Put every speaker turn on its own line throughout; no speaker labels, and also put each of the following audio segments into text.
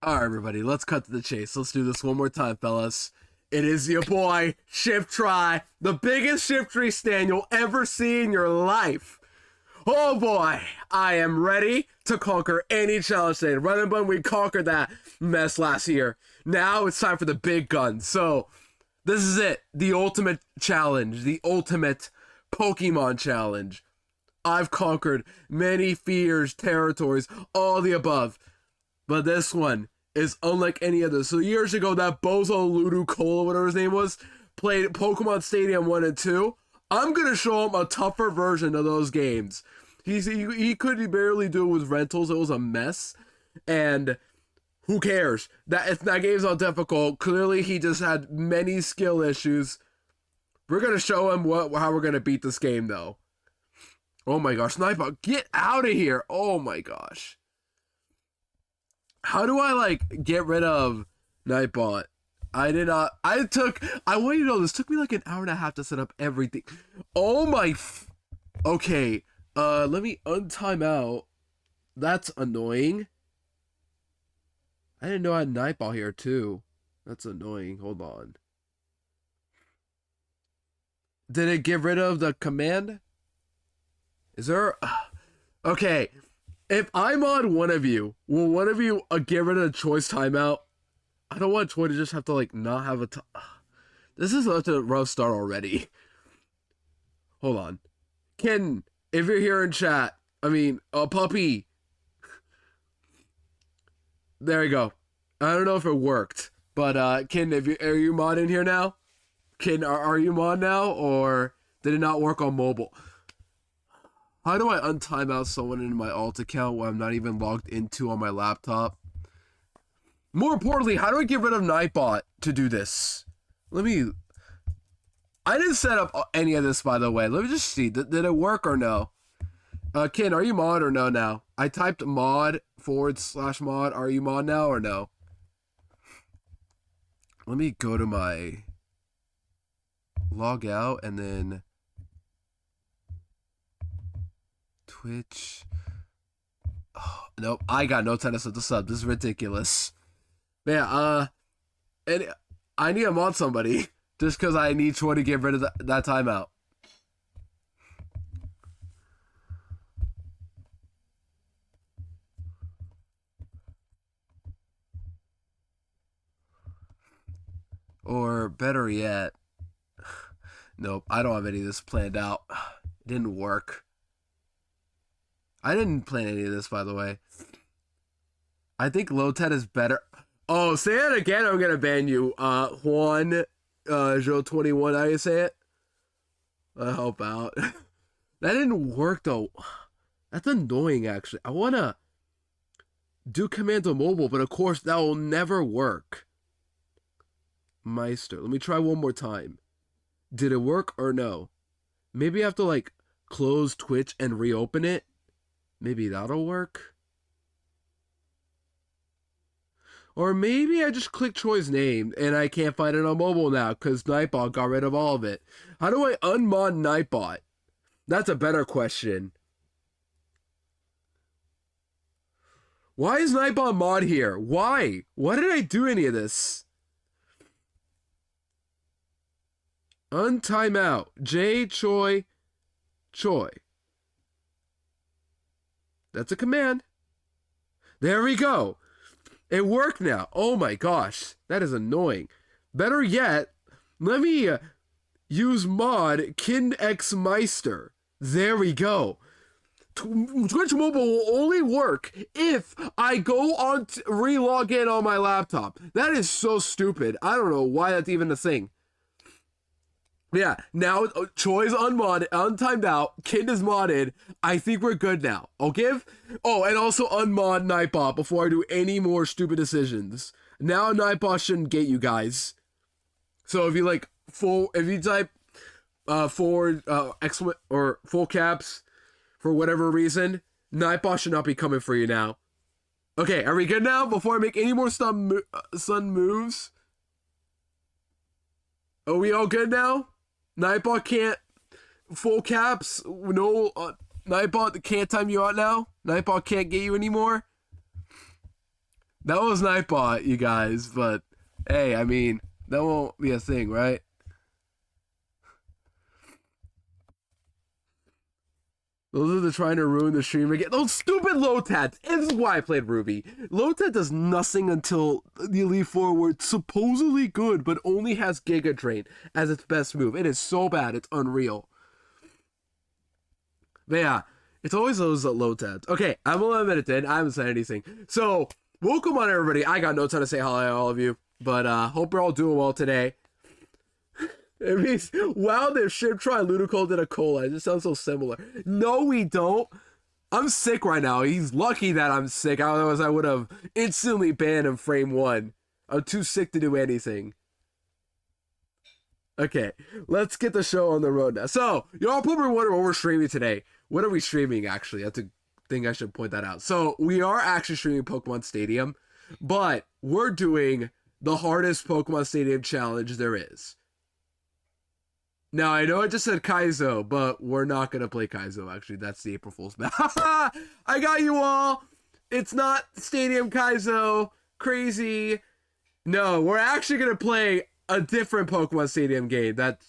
All right, everybody, let's cut to the chase. Let's do this one more time, fellas. It is your boy, Shift Try, the biggest Shift Tree stand you'll ever see in your life. Oh boy, I am ready to conquer any challenge today. Running Bun, we conquered that mess last year. Now it's time for the big guns. So, this is it. The ultimate challenge. The ultimate Pokemon challenge. I've conquered many fears, territories, all the above. But this one is unlike any other. So years ago, that Bozo Ludicolo, whatever his name was, played Pokemon Stadium 1 and 2. I'm going to show him a tougher version of those games. He could barely do it with rentals. It was a mess. And who cares? That game's not difficult. Clearly, he just had many skill issues. We're going to show him how we're going to beat this game, though. Oh my gosh, Nightbot, get out of here. Oh my gosh. How do I, get rid of Nightbot? I want you to know, this took me like an hour and a half to set up everything. Oh my, okay, let me untime out. That's annoying. I didn't know I had Nightbot here too. That's annoying, hold on. Did it get rid of the command? Is there, okay. If I'm on one of you, will one of you get rid of the choice timeout? I don't want Troy to just have to, not have a This is such a rough start already. Hold on. Ken, if you're here in chat, Puppy. There you go. I don't know if it worked, but, Ken, are you mod in here now? Ken, are you mod now, or did it not work on mobile? How do I untime out someone in my alt account when I'm not even logged into on my laptop? More importantly, how do I get rid of Nightbot to do this? I didn't set up any of this, by the way. Let me just see. Did it work or no? Ken, are you mod or no now? I typed mod /mod. Are you mod now or no? Let me go to my log out and then Twitch. Oh, nope, I got no time to set this up. This is ridiculous. Man, and I need to mod somebody just because I need Troy to get rid of that timeout. Or better yet, nope, I don't have any of this planned out. It didn't work. I didn't plan any of this, by the way. I think Lotet is better. Oh, say that again, I'm gonna ban you. Juan, Joe 21, how you say it? I'll help out. That didn't work, though. That's annoying, actually. I wanna do Commando Mobile, but of course, that will never work. Meister. Let me try one more time. Did it work or no? Maybe I have to like close Twitch and reopen it. Maybe that'll work. Or maybe I just click Troy's name and I can't find it on mobile now because Nightbot got rid of all of it. How do I unmod Nightbot? That's a better question. Why is Nightbot mod here? Why? Why did I do any of this? Untime out. J Choi Choi. That's a command. There we go. It worked now. Oh my gosh. That is annoying. Better yet, let me use mod Kin Meister. There we go. Twitch Mobile will only work if I go on re-log in on my laptop. That is so stupid. I don't know why that's even a thing. Yeah, now Choi's unmodded, untimed out, Kind is modded. I think we're good now. I'll give... Oh, and also unmod Nightbot before I do any more stupid decisions. Now Nightbot shouldn't get you guys. So if you like if you type forward or full caps for whatever reason, Nightbot should not be coming for you now. Okay, are we good now? Before I make any more sun moves? Are we all good now? Nightbot can't full caps. No, Nightbot can't time you out now. Nightbot can't get you anymore. That was Nightbot, you guys. But hey, I mean, that won't be a thing, right? Those are the trying to ruin the stream again. Those stupid Lotats. This is why I played Ruby. Lotat does nothing until the Elite Four, where it's supposedly good, but only has Giga Drain as its best move. It is so bad, it's unreal. But yeah, it's always those Lotats. Okay, I'm 11 minutes in. I haven't said anything. So, welcome on, everybody. I got no time to say hi to all of you, but hope you're all doing well today. It means, wow, their ship try Ludicolo did a cola. It just sounds so similar. No, we don't. I'm sick right now. He's lucky that I'm sick. Otherwise, I would have instantly banned him frame one. I'm too sick to do anything. Okay, let's get the show on the road now. So, y'all probably wondering what we're streaming today. What are we streaming, actually? That's a thing I should point that out. So, we are actually streaming Pokemon Stadium, but we're doing the hardest Pokemon Stadium challenge there is. Now, I know I just said Kaizo, but we're not going to play Kaizo, actually. That's the April Fool's math. I got you all. It's not Stadium Kaizo. Crazy. No, we're actually going to play a different Pokemon Stadium game that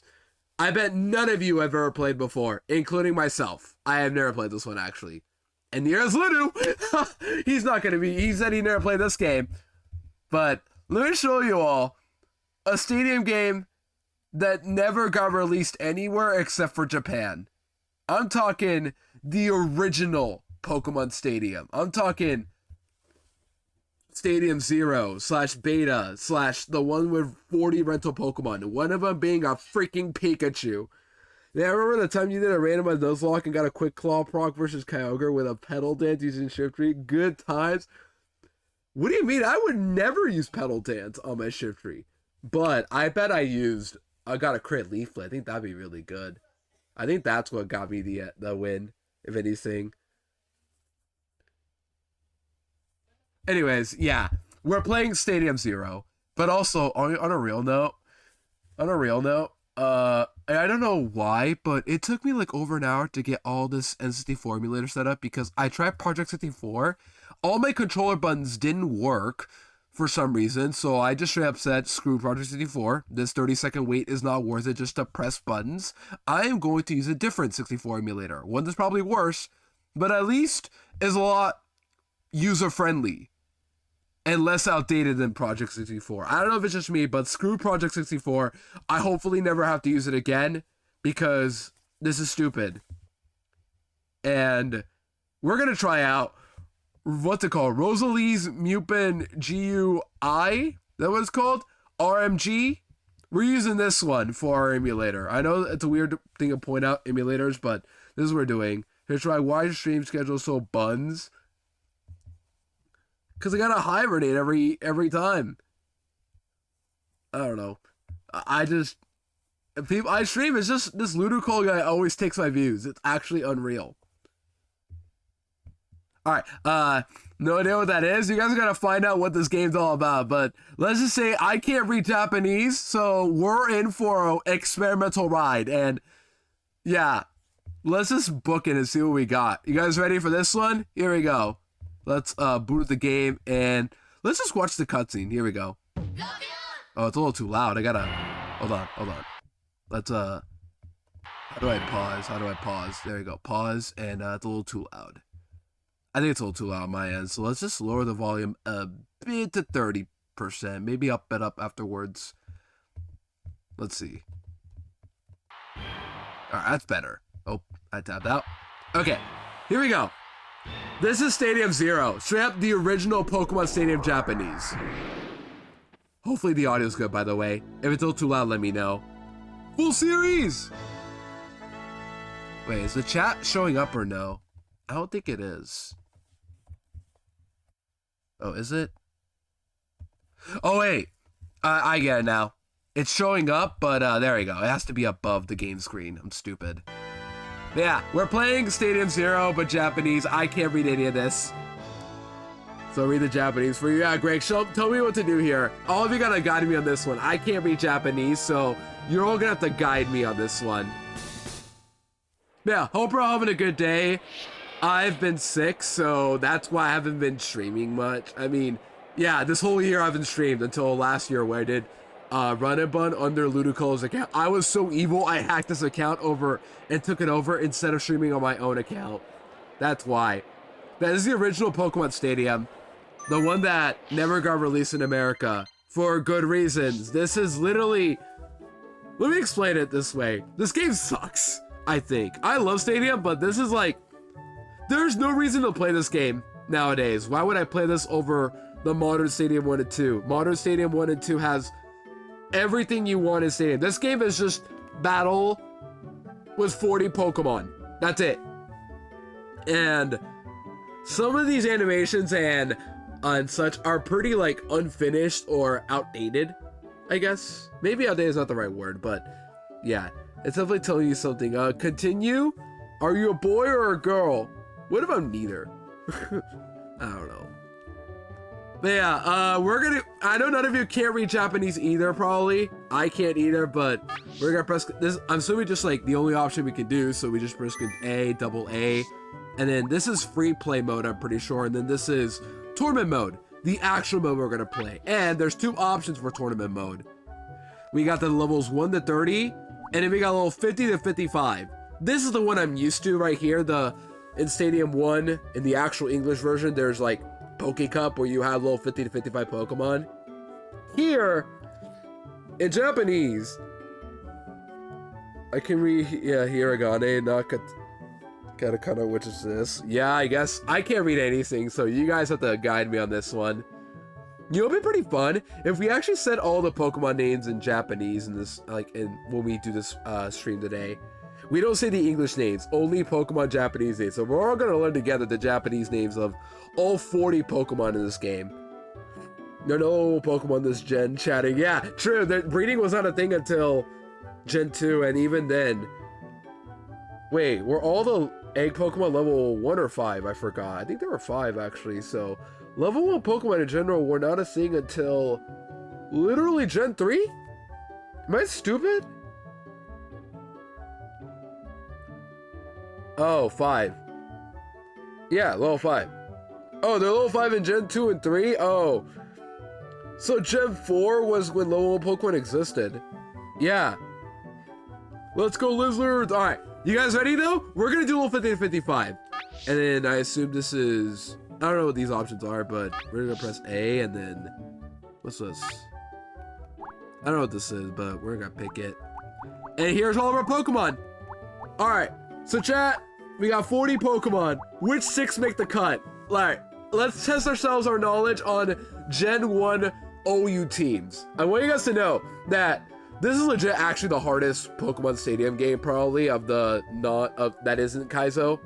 I bet none of you have ever played before, including myself. I have never played this one, actually. And here's Ludu. He's not going to be... He said he never played this game. But let me show you all a Stadium game that never got released anywhere except for Japan. I'm talking the original Pokemon Stadium. I'm talking Stadium 0/Beta/ the one with 40 rental Pokemon. One of them being a freaking Pikachu. Now, I remember the time you did a randomized Nuzlocke and got a quick claw proc versus Kyogre with a pedal dance using Shiftry. Good times. What do you mean? I would never use pedal dance on my Shiftry. But I bet I got a crit Leaflet. I think that'd be really good. I think that's what got me the win, if anything. Anyways, yeah. We're playing Stadium 0. But also, on a real note, I don't know why, but it took me like over an hour to get all this N64 emulator set up because I tried Project 64. All my controller buttons didn't work for some reason, so I just straight up said, screw Project 64. This 30-second wait is not worth it just to press buttons. I am going to use a different 64 emulator. One that's probably worse, but at least is a lot user-friendly and less outdated than Project 64. I don't know if it's just me, but screw Project 64. I hopefully never have to use it again because this is stupid. And we're going to try out what's it called? Rosalie's Mupin GUI? Is that what it's called? RMG? We're using this one for our emulator. I know it's a weird thing to point out, emulators, but this is what we're doing. Here's why your stream schedule so buns. Because I gotta hibernate every time. I don't know. I just... People I stream, it's just this Ludicolo guy always takes my views. It's actually unreal. Alright, no idea what that is. You guys are gonna find out what this game's all about, but let's just say I can't read Japanese, so we're in for an experimental ride, and yeah, let's just book it and see what we got. You guys ready for this one? Here we go. Let's boot the game, and let's just watch the cutscene. Here we go. Oh, it's a little too loud. I gotta, hold on. Let's, how do I pause? There we go, pause, and it's a little too loud. I think it's a little too loud on my end, so let's just lower the volume a bit to 30%. Maybe up it up afterwards. Let's see. Alright, that's better. Oh, I tapped out. Okay, here we go. This is Stadium Zero. Straight up the original Pokemon Stadium Japanese. Hopefully the audio's good, by the way. If it's a little too loud, let me know. Full series! Wait, is the chat showing up or no? I don't think it is. Oh, is it? Oh, wait. I get it now. It's showing up, but there we go. It has to be above the game screen. I'm stupid. Yeah, we're playing Stadium Zero, but Japanese. I can't read any of this. So read the Japanese for you. Yeah, Greg, tell me what to do here. All of you gotta guide me on this one. I can't read Japanese, so you're all gonna have to guide me on this one. Yeah, hope you're all having a good day. I've been sick, so that's why I haven't been streaming much. I mean, yeah, this whole year I haven't streamed until last year where I did Run and Bun under Ludicolo's account. I was so evil, I hacked this account over and took it over instead of streaming on my own account. That's why. That is the original Pokemon Stadium. The one that never got released in America for good reasons. This is literally... Let me explain it this way. This game sucks, I think. I love Stadium, but this is like... There's no reason to play this game nowadays. Why would I play this over the Modern Stadium 1 and 2? Modern Stadium 1 and 2 has everything you want in Stadium. This game is just battle with 40 Pokemon. That's it. And some of these animations and such are pretty like unfinished or outdated, I guess. Maybe outdated is not the right word, but yeah. It's definitely telling you something. Continue? Are you a boy or a girl? What if I'm neither? I don't know. But yeah, we're gonna... I know none of you can't read Japanese either, probably. I can't either, but we're gonna press... this. I'm assuming just like the only option we can do, so we just press A, double A. And then this is free play mode, I'm pretty sure. And then this is tournament mode, the actual mode we're gonna play. And there's two options for tournament mode. We got the levels 1 to 30, and then we got a level 50 to 55. This is the one I'm used to right here. In Stadium 1, in the actual English version, there's like Poke Cup where you have level 50 to 55 Pokemon. Here, in Japanese, I can read, yeah, Hiragane, Katakana, which is this. Yeah, I guess I can't read anything, so you guys have to guide me on this one. You know, it'd be pretty fun if we actually said all the Pokemon names in Japanese in this, like, when we do this stream today. We don't say the English names, only Pokemon Japanese names. So we're all gonna learn together the Japanese names of all 40 Pokemon in this game. There are no Pokemon this gen chatting. Yeah, true, the breeding was not a thing until Gen 2, and even then... Wait, were all the egg Pokemon level 1 or 5? I forgot. I think there were 5, actually, so... Level 1 Pokemon in general were not a thing until... literally Gen 3? Am I stupid? Oh, 5. Yeah, level 5. Oh, they're level 5 in Gen 2 and 3? Oh. So Gen 4 was when level 1 Pokemon existed. Yeah. Let's go, lizards! Alright, you guys ready though? We're gonna do level 50 to 55. And then I assume this is... I don't know what these options are, but we're gonna press A and then... What's this? I don't know what this is, but we're gonna pick it. And here's all of our Pokemon! Alright. So chat, we got 40 Pokemon. Which 6 make the cut? Alright, let's test our knowledge on Gen 1 OU teams. I want you guys to know that this is legit actually the hardest Pokemon Stadium game probably of that isn't Kaizo.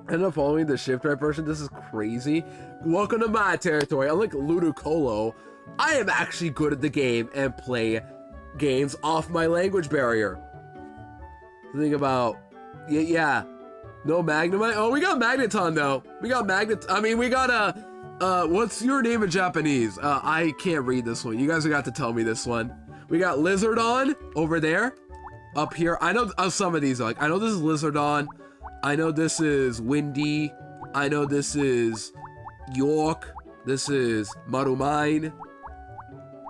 I ended up following the shift right version. This is crazy. Welcome to my territory. Unlike Ludicolo, I am actually good at the game and play games off my language barrier. Think about, yeah. No Magnemite? Oh, we got Magneton though. We got we got what's your name in Japanese? I can't read this one. You guys have got to tell me this one. We got Lizardon over there. Up here. I know some of these, like, I know this is Lizardon. I know this is Windy. I know this is York. This is Marumine.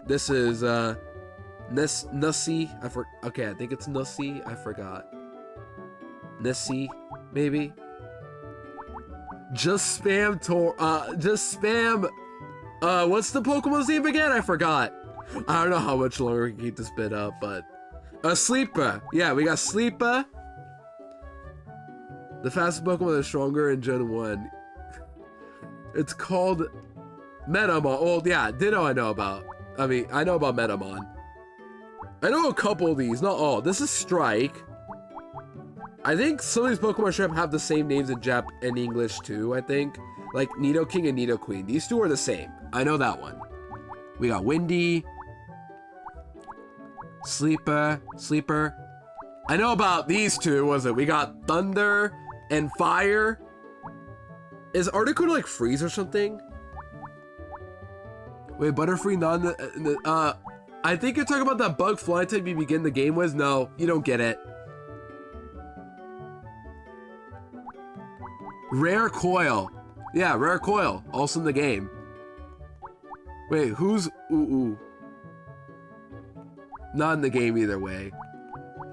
This is, Nussie. Okay, I think it's Nussie. I forgot. Nessie, maybe? Just spam what's the Pokemon's name again? I forgot. I don't know how much longer we can keep this bit up, but Sleeper. Yeah, we got Sleeper. The fastest Pokemon is stronger in Gen 1. It's called Metamon. Well, yeah, Ditto I know about. I know about Metamon. I know a couple of these, not all. This is Strike. I think some of these Pokemon strip have the same names in Jap and English too, I think. Like Nidoking and Nidoqueen. These two are the same. I know that one. We got Windy. Sleeper. I know about these two, was it? We got Thunder and Fire. Is Articuno like freeze or something? Wait, Butterfree I think you're talking about that bug flying type you begin the game with. No, you don't get it. Rare Coil. Yeah, Rare Coil. Also in the game. Wait, who's Ooh? Not in the game either way.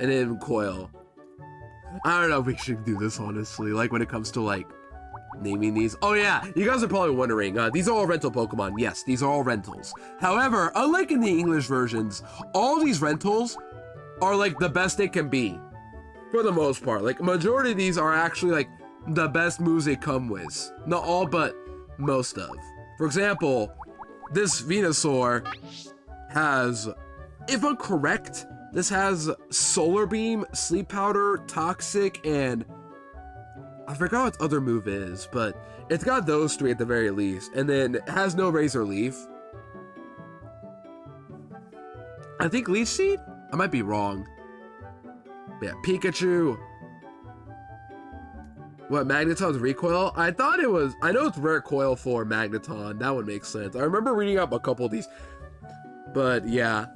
And then Coil. I don't know if we should do this, honestly. Like, when it comes to, like, naming these. Oh, yeah. You guys are probably wondering. These are all rental Pokemon. Yes, these are all rentals. However, unlike in the English versions, all these rentals are, like, the best they can be. For the most part. Like, majority of these are actually, like, the best moves they come with. Not all, but most of. For example, this Venusaur has, if I'm correct, this has Solar Beam, Sleep Powder, Toxic, and I forgot what its other move is, but it's got those three at the very least. And then it has no Razor Leaf. I think Leech Seed? I might be wrong. But yeah, Pikachu. What, Magneton's Recoil? I thought it was, I know it's Rare Coil for Magneton. That would make sense. I remember reading up a couple of these. But yeah.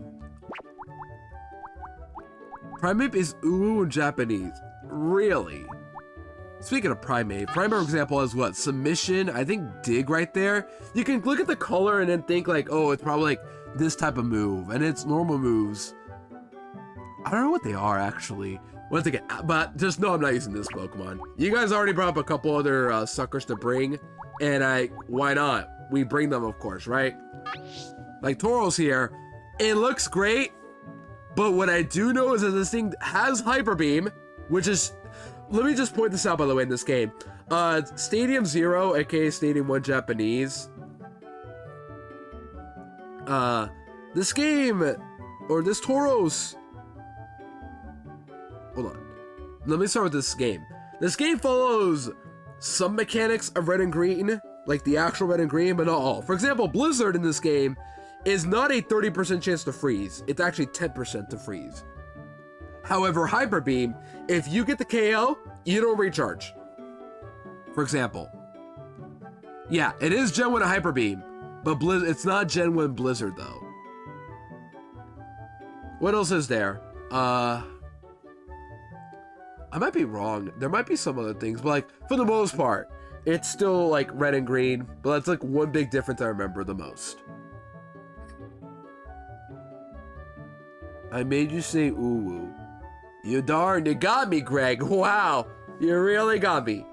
Primeape is Uwu in Japanese. Really? Speaking of Primeape, for example, has what? Submission, I think Dig right there. You can look at the color and then think like, oh, it's probably like this type of move. And it's normal moves. I don't know what they are actually. Once again, but just know I'm not using this Pokemon. You guys already brought up a couple other suckers to bring, and why not? We bring them, of course, right? Like Tauros here, it looks great, but what I do know is that this thing has Hyper Beam, which is, let me just point this out by the way in this game. Stadium 0, aka Stadium 1 Japanese. This game, or this Tauros, hold on. Let me start with this game. This game follows some mechanics of Red and Green, like the actual Red and Green, but not all. For example, Blizzard in this game is not a 30% chance to freeze. It's actually 10% to freeze. However, Hyper Beam, if you get the KO, you don't recharge. For example. Yeah, it is Gen 1 Hyper Beam, but it's not Gen 1 Blizzard though. What else is there? I might be wrong. There might be some other things, but like for the most part, it's still like Red and Green, but that's like one big difference I remember the most. I made you say ooh. You darn, you got me, Greg. Wow, you really got me.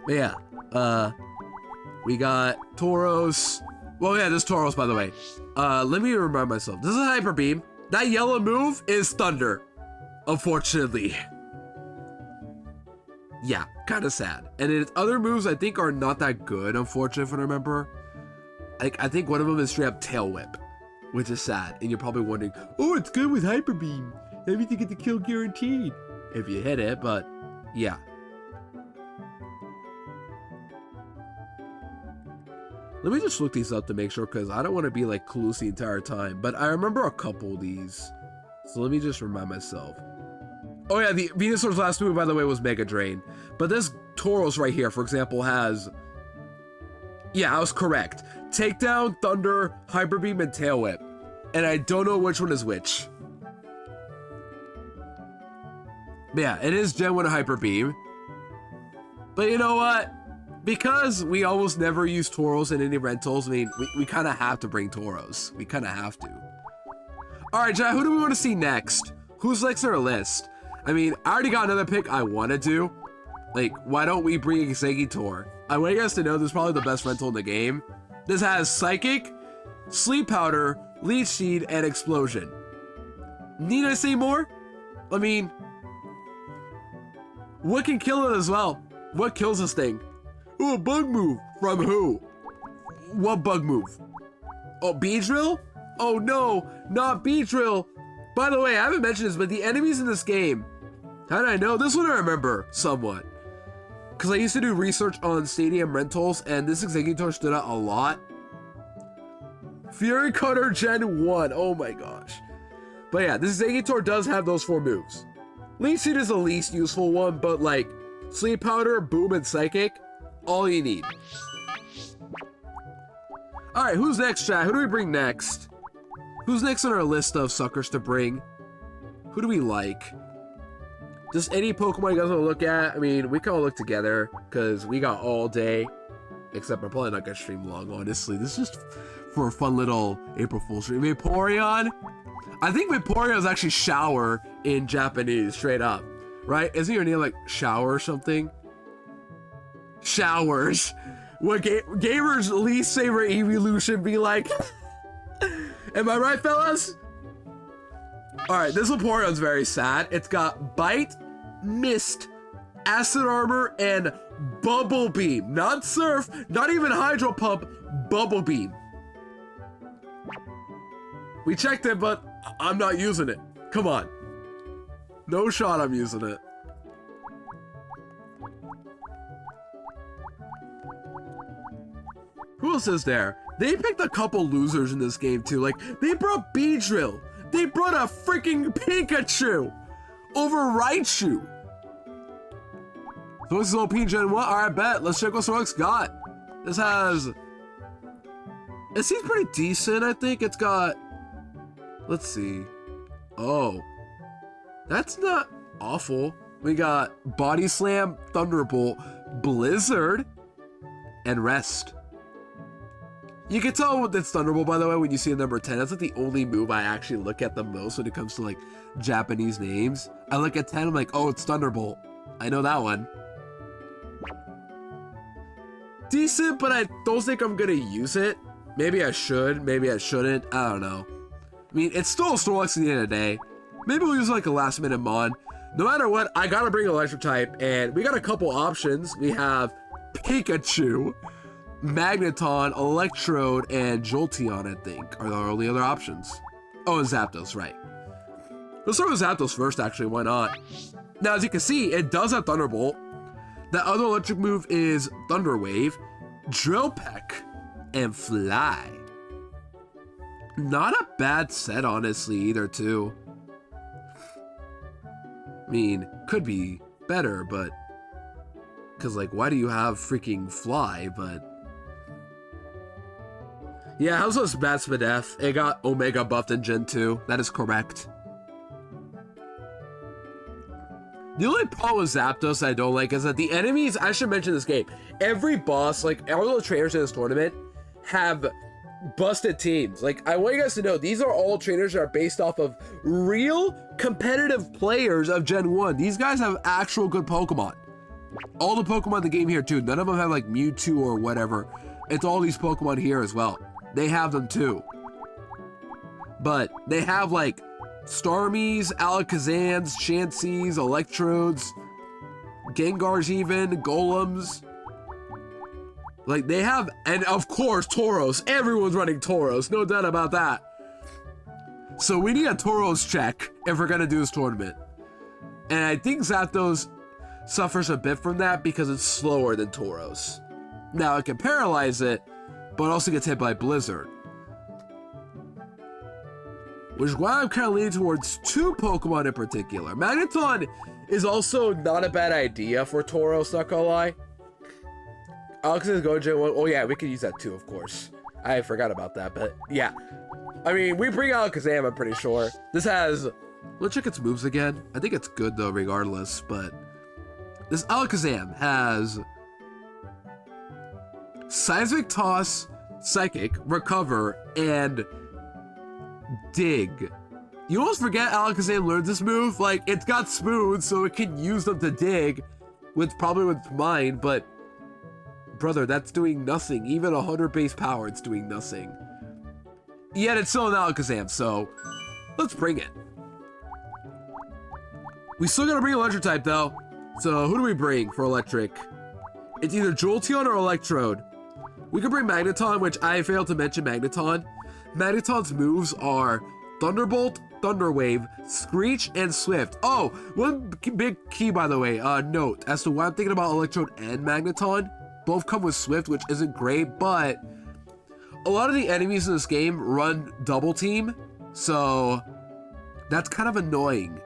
But yeah, we got Tauros. Well, yeah, this Tauros, by the way. Let me remind myself. This is a Hyper Beam. That yellow move is Thunder, unfortunately. Yeah, kind of sad. And its other moves, I think, are not that good, unfortunately, if I remember. I think one of them is straight up Tail Whip, which is sad. And you're probably wondering, oh, it's good with Hyper Beam. Everything get the kill guaranteed. If you hit it, but yeah. Let me just look these up to make sure, because I don't want to be like clueless the entire time. But I remember a couple of these. So let me just remind myself. Oh yeah, the Venusaur's last move, by the way, was Mega Drain. But this Tauros right here, for example, has... Yeah, I was correct. Takedown, Thunder, Hyper Beam, and Tail Whip. And I don't know which one is which. But yeah, it is Gen 1 Hyper Beam. But you know what? Because we almost never use Tauros in any rentals, I mean, we kind of have to bring Tauros. We kind of have to. Alright, Jai, who do we want to see next? Who's next on our list? I mean, I already got another pick I want to do. Like, why don't we bring Exeggutor? I want you guys to know this is probably the best rental in the game. This has Psychic, Sleep Powder, Leech Seed, and Explosion. Need I say more? I mean, what can kill it as well? What kills this thing? Ooh, a bug move. From who? What bug move? Oh, Beedrill? Oh no, not Beedrill. By the way, I haven't mentioned this, but the enemies in this game, how did I know? This one I remember somewhat. Because I used to do research on stadium rentals, and this Exeggutor stood out a lot. Fury Cutter Gen 1, oh my gosh. But yeah, this Exeggutor does have those 4 moves. Leech Seed is the least useful one, but like, Sleep Powder, Boom, and Psychic, all you need. Alright, who's next, chat? Who do we bring next? Who's next on our list of suckers to bring? Who do we like? Just any Pokemon you guys want to look at? I mean, we can all look together, because we got all day. Except I'm probably not going to stream long, honestly. This is just for a fun little April Fool's stream. Vaporeon? I think Vaporeon is actually shower in Japanese, straight up. Right? Isn't your name like shower or something? Showers. What gamers' least favorite evolution be like? Am I right, fellas? Alright, this Vaporeon's very sad. It's got Bite, Mist, Acid Armor, and Bubble Beam. Not Surf, not even Hydro Pump, Bubble Beam. We checked it, but I'm not using it. Come on. No shot I'm using it. Who else is there? They picked a couple losers in this game too. Like, they brought Beedrill. They brought a freaking Pikachu over Raichu. So this is OP Gen 1? Alright, bet. Let's check what Sorok's got. This has... It seems pretty decent, I think. It's got... Let's see. Oh. That's not awful. We got Body Slam, Thunderbolt, Blizzard, and Rest. You can tell with it's Thunderbolt, by the way, when you see a number 10. That's like the only move I actually look at the most when it comes to like Japanese names. I look at 10, I'm like, oh, it's Thunderbolt. I know that one. Decent, but I don't think I'm gonna use it. Maybe I should, maybe I shouldn't. I don't know. I mean, it's still a Snorlax at the end of the day. Maybe we'll use like a last minute mon. No matter what, I gotta bring Electric type, and we got a couple options. We have Pikachu, Magneton, Electrode, and Jolteon, I think, are the only other options. Oh, and Zapdos, right. Let's start with Zapdos first, actually, why not? Now, as you can see, it does have Thunderbolt. The other electric move is Thunder Wave, Drill Peck, and Fly. Not a bad set, honestly, either, too. I mean, could be better, but... Because, like, why do you have freaking Fly, but... Yeah, how's this bad Spadef? It got Omega buffed in Gen 2. That is correct. The only problem with Zapdos I don't like is that the enemies, I should mention this game, every boss, like all the trainers in this tournament have busted teams. Like, I want you guys to know, these are all trainers that are based off of real competitive players of Gen 1. These guys have actual good Pokemon. All the Pokemon in the game here too. None of them have like Mewtwo or whatever. It's all these Pokemon here as well. They have them too. But they have like Starmies, Alakazams, Chanseys, Electrodes, Gengars even, Golems. Like they have, and of course Tauros. Everyone's running Tauros, no doubt about that. So we need a Tauros check if we're gonna do this tournament. And I think Zapdos suffers a bit from that because it's slower than Tauros. Now it can paralyze it, but also gets hit by Blizzard. Which is why I'm kind of leaning towards 2 Pokemon in particular. Magneton is also not a bad idea for Tauros, not gonna lie. Alakazam's going to Gen 1. Oh yeah, we could use that too, of course. I forgot about that, but yeah. I mean, we bring Alakazam, I'm pretty sure. This has... Let's check its moves again. I think it's good though, regardless, but... This Alakazam has... Seismic Toss, Psychic, Recover, and... Dig. You almost forget Alakazam learns this move. Like, it's got Smooth, so it can use them to dig. Probably with Mine, but... Brother, that's doing nothing. Even 100 base power, it's doing nothing. Yet it's still an Alakazam, so... Let's bring it. We still gotta bring Electric type, though. So, who do we bring for Electric? It's either Jolteon or Electrode. We could bring Magneton, which I failed to mention Magneton. Magneton's moves are Thunderbolt, Thunderwave, Screech, and Swift. Oh, one big key, by the way, note, as to why I'm thinking about Electrode and Magneton. Both come with Swift, which isn't great, but a lot of the enemies in this game run double team, so that's kind of annoying.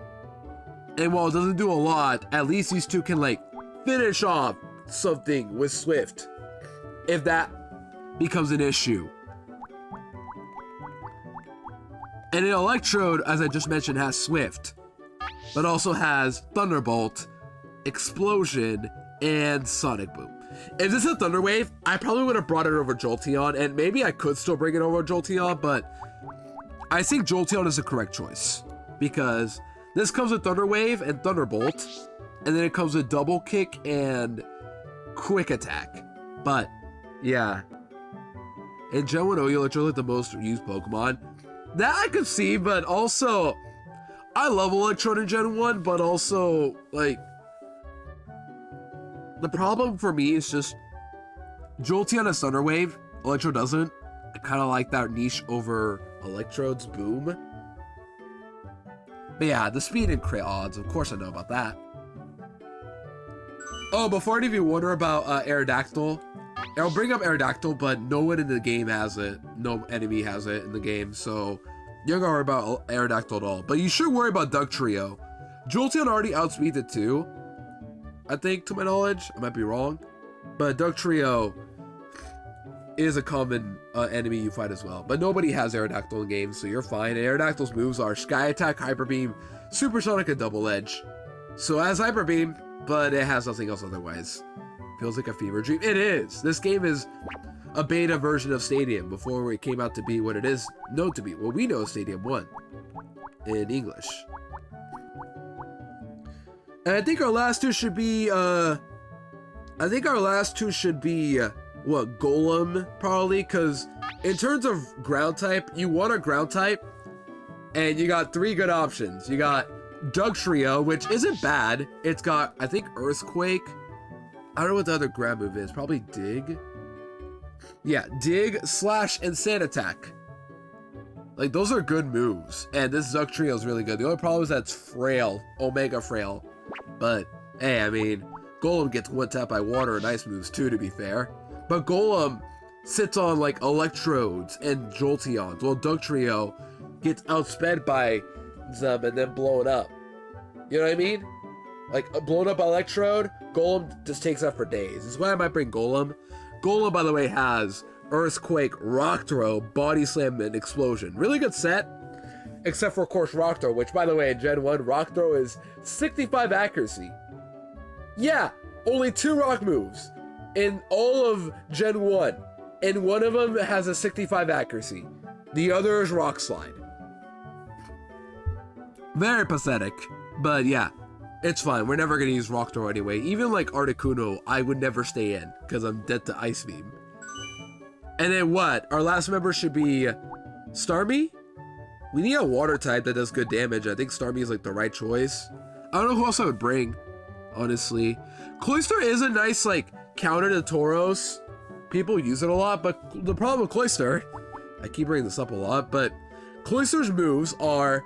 And while it doesn't do a lot, at least these two can, like, finish off something with Swift, if that becomes an issue. And an Electrode, as I just mentioned, has Swift, but also has Thunderbolt, Explosion, and Sonic Boom. If this is a Thunder Wave, I probably would have brought it over Jolteon, and maybe I could still bring it over Jolteon, but I think Jolteon is the correct choice, because this comes with Thunder Wave and Thunderbolt, and then it comes with Double Kick and Quick Attack. But, yeah. And Gen 1 Oyo, literally the most used Pokemon. That I could see, but also, I love Electrode in Gen 1, but also, like, the problem for me is just Jolteon has Thunder Wave, Electrode doesn't. I kind of like that niche over Electrode's Boom. But yeah, the speed and crit odds, of course I know about that. Oh, before any of you wonder about Aerodactyl, I'll bring up Aerodactyl, but no one in the game has it. No enemy has it in the game, so you don't gotta worry about Aerodactyl at all. But you should worry about Dugtrio. Jolteon already outspeeds it too, I think, to my knowledge. I might be wrong. But Dugtrio is a common enemy you fight as well. But nobody has Aerodactyl in games, so you're fine. Aerodactyl's moves are Sky Attack, Hyper Beam, Supersonic, and Double Edge. So it has Hyper Beam, but it has nothing else otherwise. Feels like a fever dream. It is! This game is a beta version of Stadium before it came out to be what it is known to be. Well, we know Stadium 1 in English. And I think our last two should be, what, Golem, probably, because in terms of ground type, you want a ground type, and you got 3 good options. You got Dugtrio, which isn't bad. It's got, I think, Earthquake. I don't know what the other grab move is. Probably Dig. Yeah, Dig, Slash, and Sand Attack. Like, those are good moves. And this Dugtrio is really good. The only problem is that it's frail. Omega frail. But, hey, I mean, Golem gets one tap by water and ice moves too, to be fair. But Golem sits on, like, Electrodes and Jolteons, while Dugtrio gets outsped by them and then blown up. You know what I mean? Like, a blown up Electrode, Golem just takes that for days. This is why I might bring Golem. Golem, by the way, has Earthquake, Rock Throw, Body Slam, and Explosion. Really good set, except for, of course, Rock Throw, which, by the way, in Gen 1, Rock Throw is 65 accuracy. Yeah, only 2 rock moves in all of Gen 1, and one of them has a 65 accuracy. The other is Rock Slide. Very pathetic, but yeah. It's fine. We're never going to use Rock Throw anyway. Even like Articuno, I would never stay in because I'm dead to Ice Beam. And then what? Our last member should be Starmie? We need a water type that does good damage. I think Starmie is like the right choice. I don't know who else I would bring, honestly. Cloyster is a nice like counter to Tauros. People use it a lot, but the problem with Cloyster, I keep bringing this up a lot, but Cloyster's moves are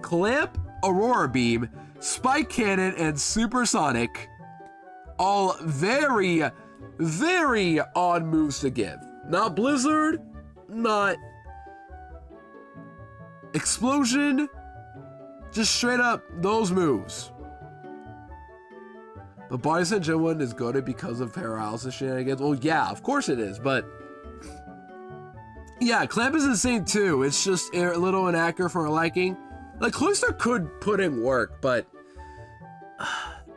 Clamp, Aurora Beam, Spike Cannon, and Supersonic. All very, very odd moves to give. Not Blizzard, not Explosion, just straight up those moves. The Bison Gen 1 is goated because of paralysis shenanigans. Well, yeah, of course it is, but yeah, Clamp is insane too. It's just a little inaccurate for our liking. Like, Cloister could put in work, but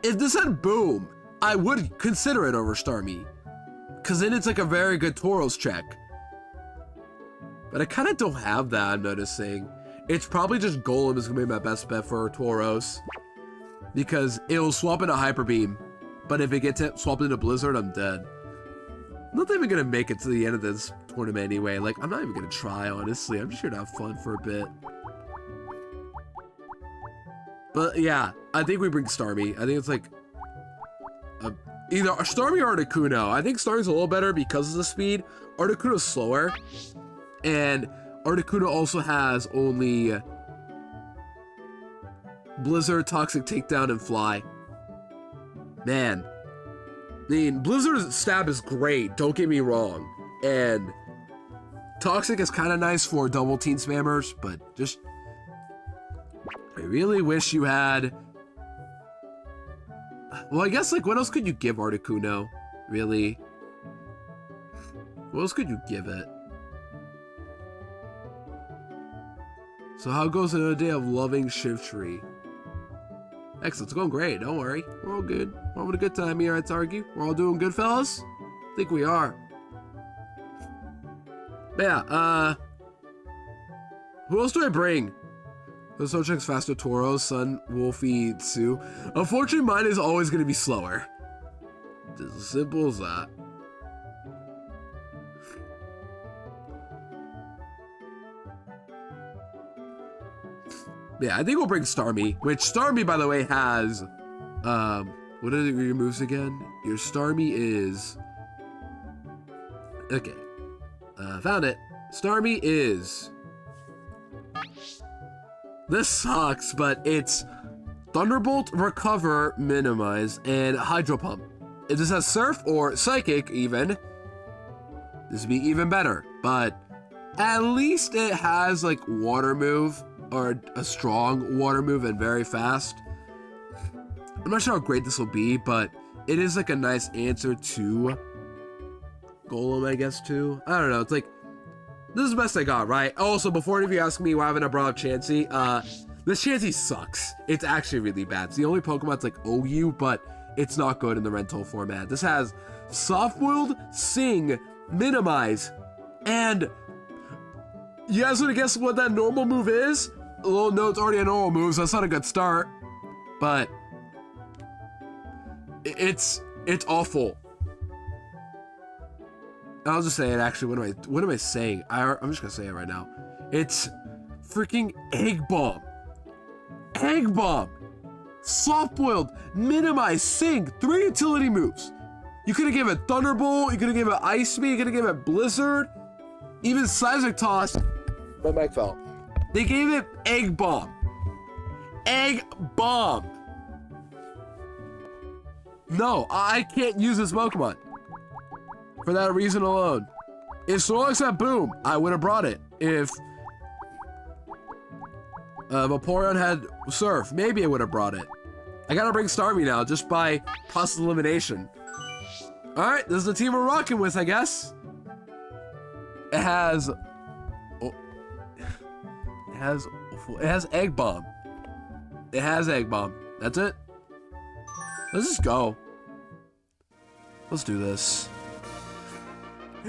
if this had Boom, I would consider it over Starmie. Because then it's like a very good Tauros check. But I kind of don't have that, I'm noticing. It's probably just Golem is going to be my best bet for Tauros. Because it'll swap into Hyper Beam. But if it gets swapped into Blizzard, I'm dead. I'm not even going to make it to the end of this tournament anyway. Like, I'm not even going to try, honestly. I'm just here to have fun for a bit. But yeah, I think we bring Starmie. I think it's like either Starmie or Articuno. I think Starmie's a little better because of the speed. Articuno's slower. And Articuno also has only Blizzard, Toxic Takedown, and Fly. Man. I mean, Blizzard's stab is great, don't get me wrong. And Toxic is kind of nice for double team spammers, but just... I really wish you had... Well, I guess, like, what else could you give Articuno? Really? What else could you give it? So how goes another day of loving Shiftry? Excellent, it's going great, don't worry. We're all good. We're having a good time here at Targu. We're all doing good, fellas? I think we are. But yeah, who else do I bring? The Sochek's faster Tauros, Sun, Wolfie, Tsu. Unfortunately, mine is always going to be slower. Just as simple as that. Yeah, I think we'll bring Starmie, which Starmie, by the way, has, what are your moves again? Your Starmie is, okay, found it. Starmie is, this sucks, but it's Thunderbolt, Recover, Minimize, and Hydro Pump. If this has Surf or Psychic even, this would be even better, but at least it has like Water Move, or a strong water move and very fast. I'm not sure how great this will be, but it is like a nice answer to Golem, I guess, too. I don't know, it's like, this is the best I got, right? Also, before any of you ask me why haven't I brought up Chansey, this Chansey sucks. It's actually really bad. It's the only Pokemon that's like OU, but it's not good in the rental format. This has Soft-Boiled, Sing, Minimize, and you guys want to guess what that normal move is? A little note's already a normal move, so that's not a good start. But it's awful. I'll just say it. Actually, what am I saying? I'm just gonna say it right now. It's freaking Egg Bomb. Egg Bomb. Soft Boiled. Minimize. Sing. 3 utility moves. You could have given it Thunderbolt. You could have given it Ice Beam. You could have given it Blizzard. Even Seismic Toss. My mic fell. They gave it Egg Bomb. Egg Bomb. No, I can't use this Pokemon. For that reason alone. If Snorlax had Boom, I would have brought it. If Vaporeon had Surf, maybe I would have brought it. I gotta bring Starmie now, just by process elimination. Alright, this is the team we're rocking with, I guess. It has Egg Bomb. It has Egg Bomb. That's it. Let's just go. Let's do this.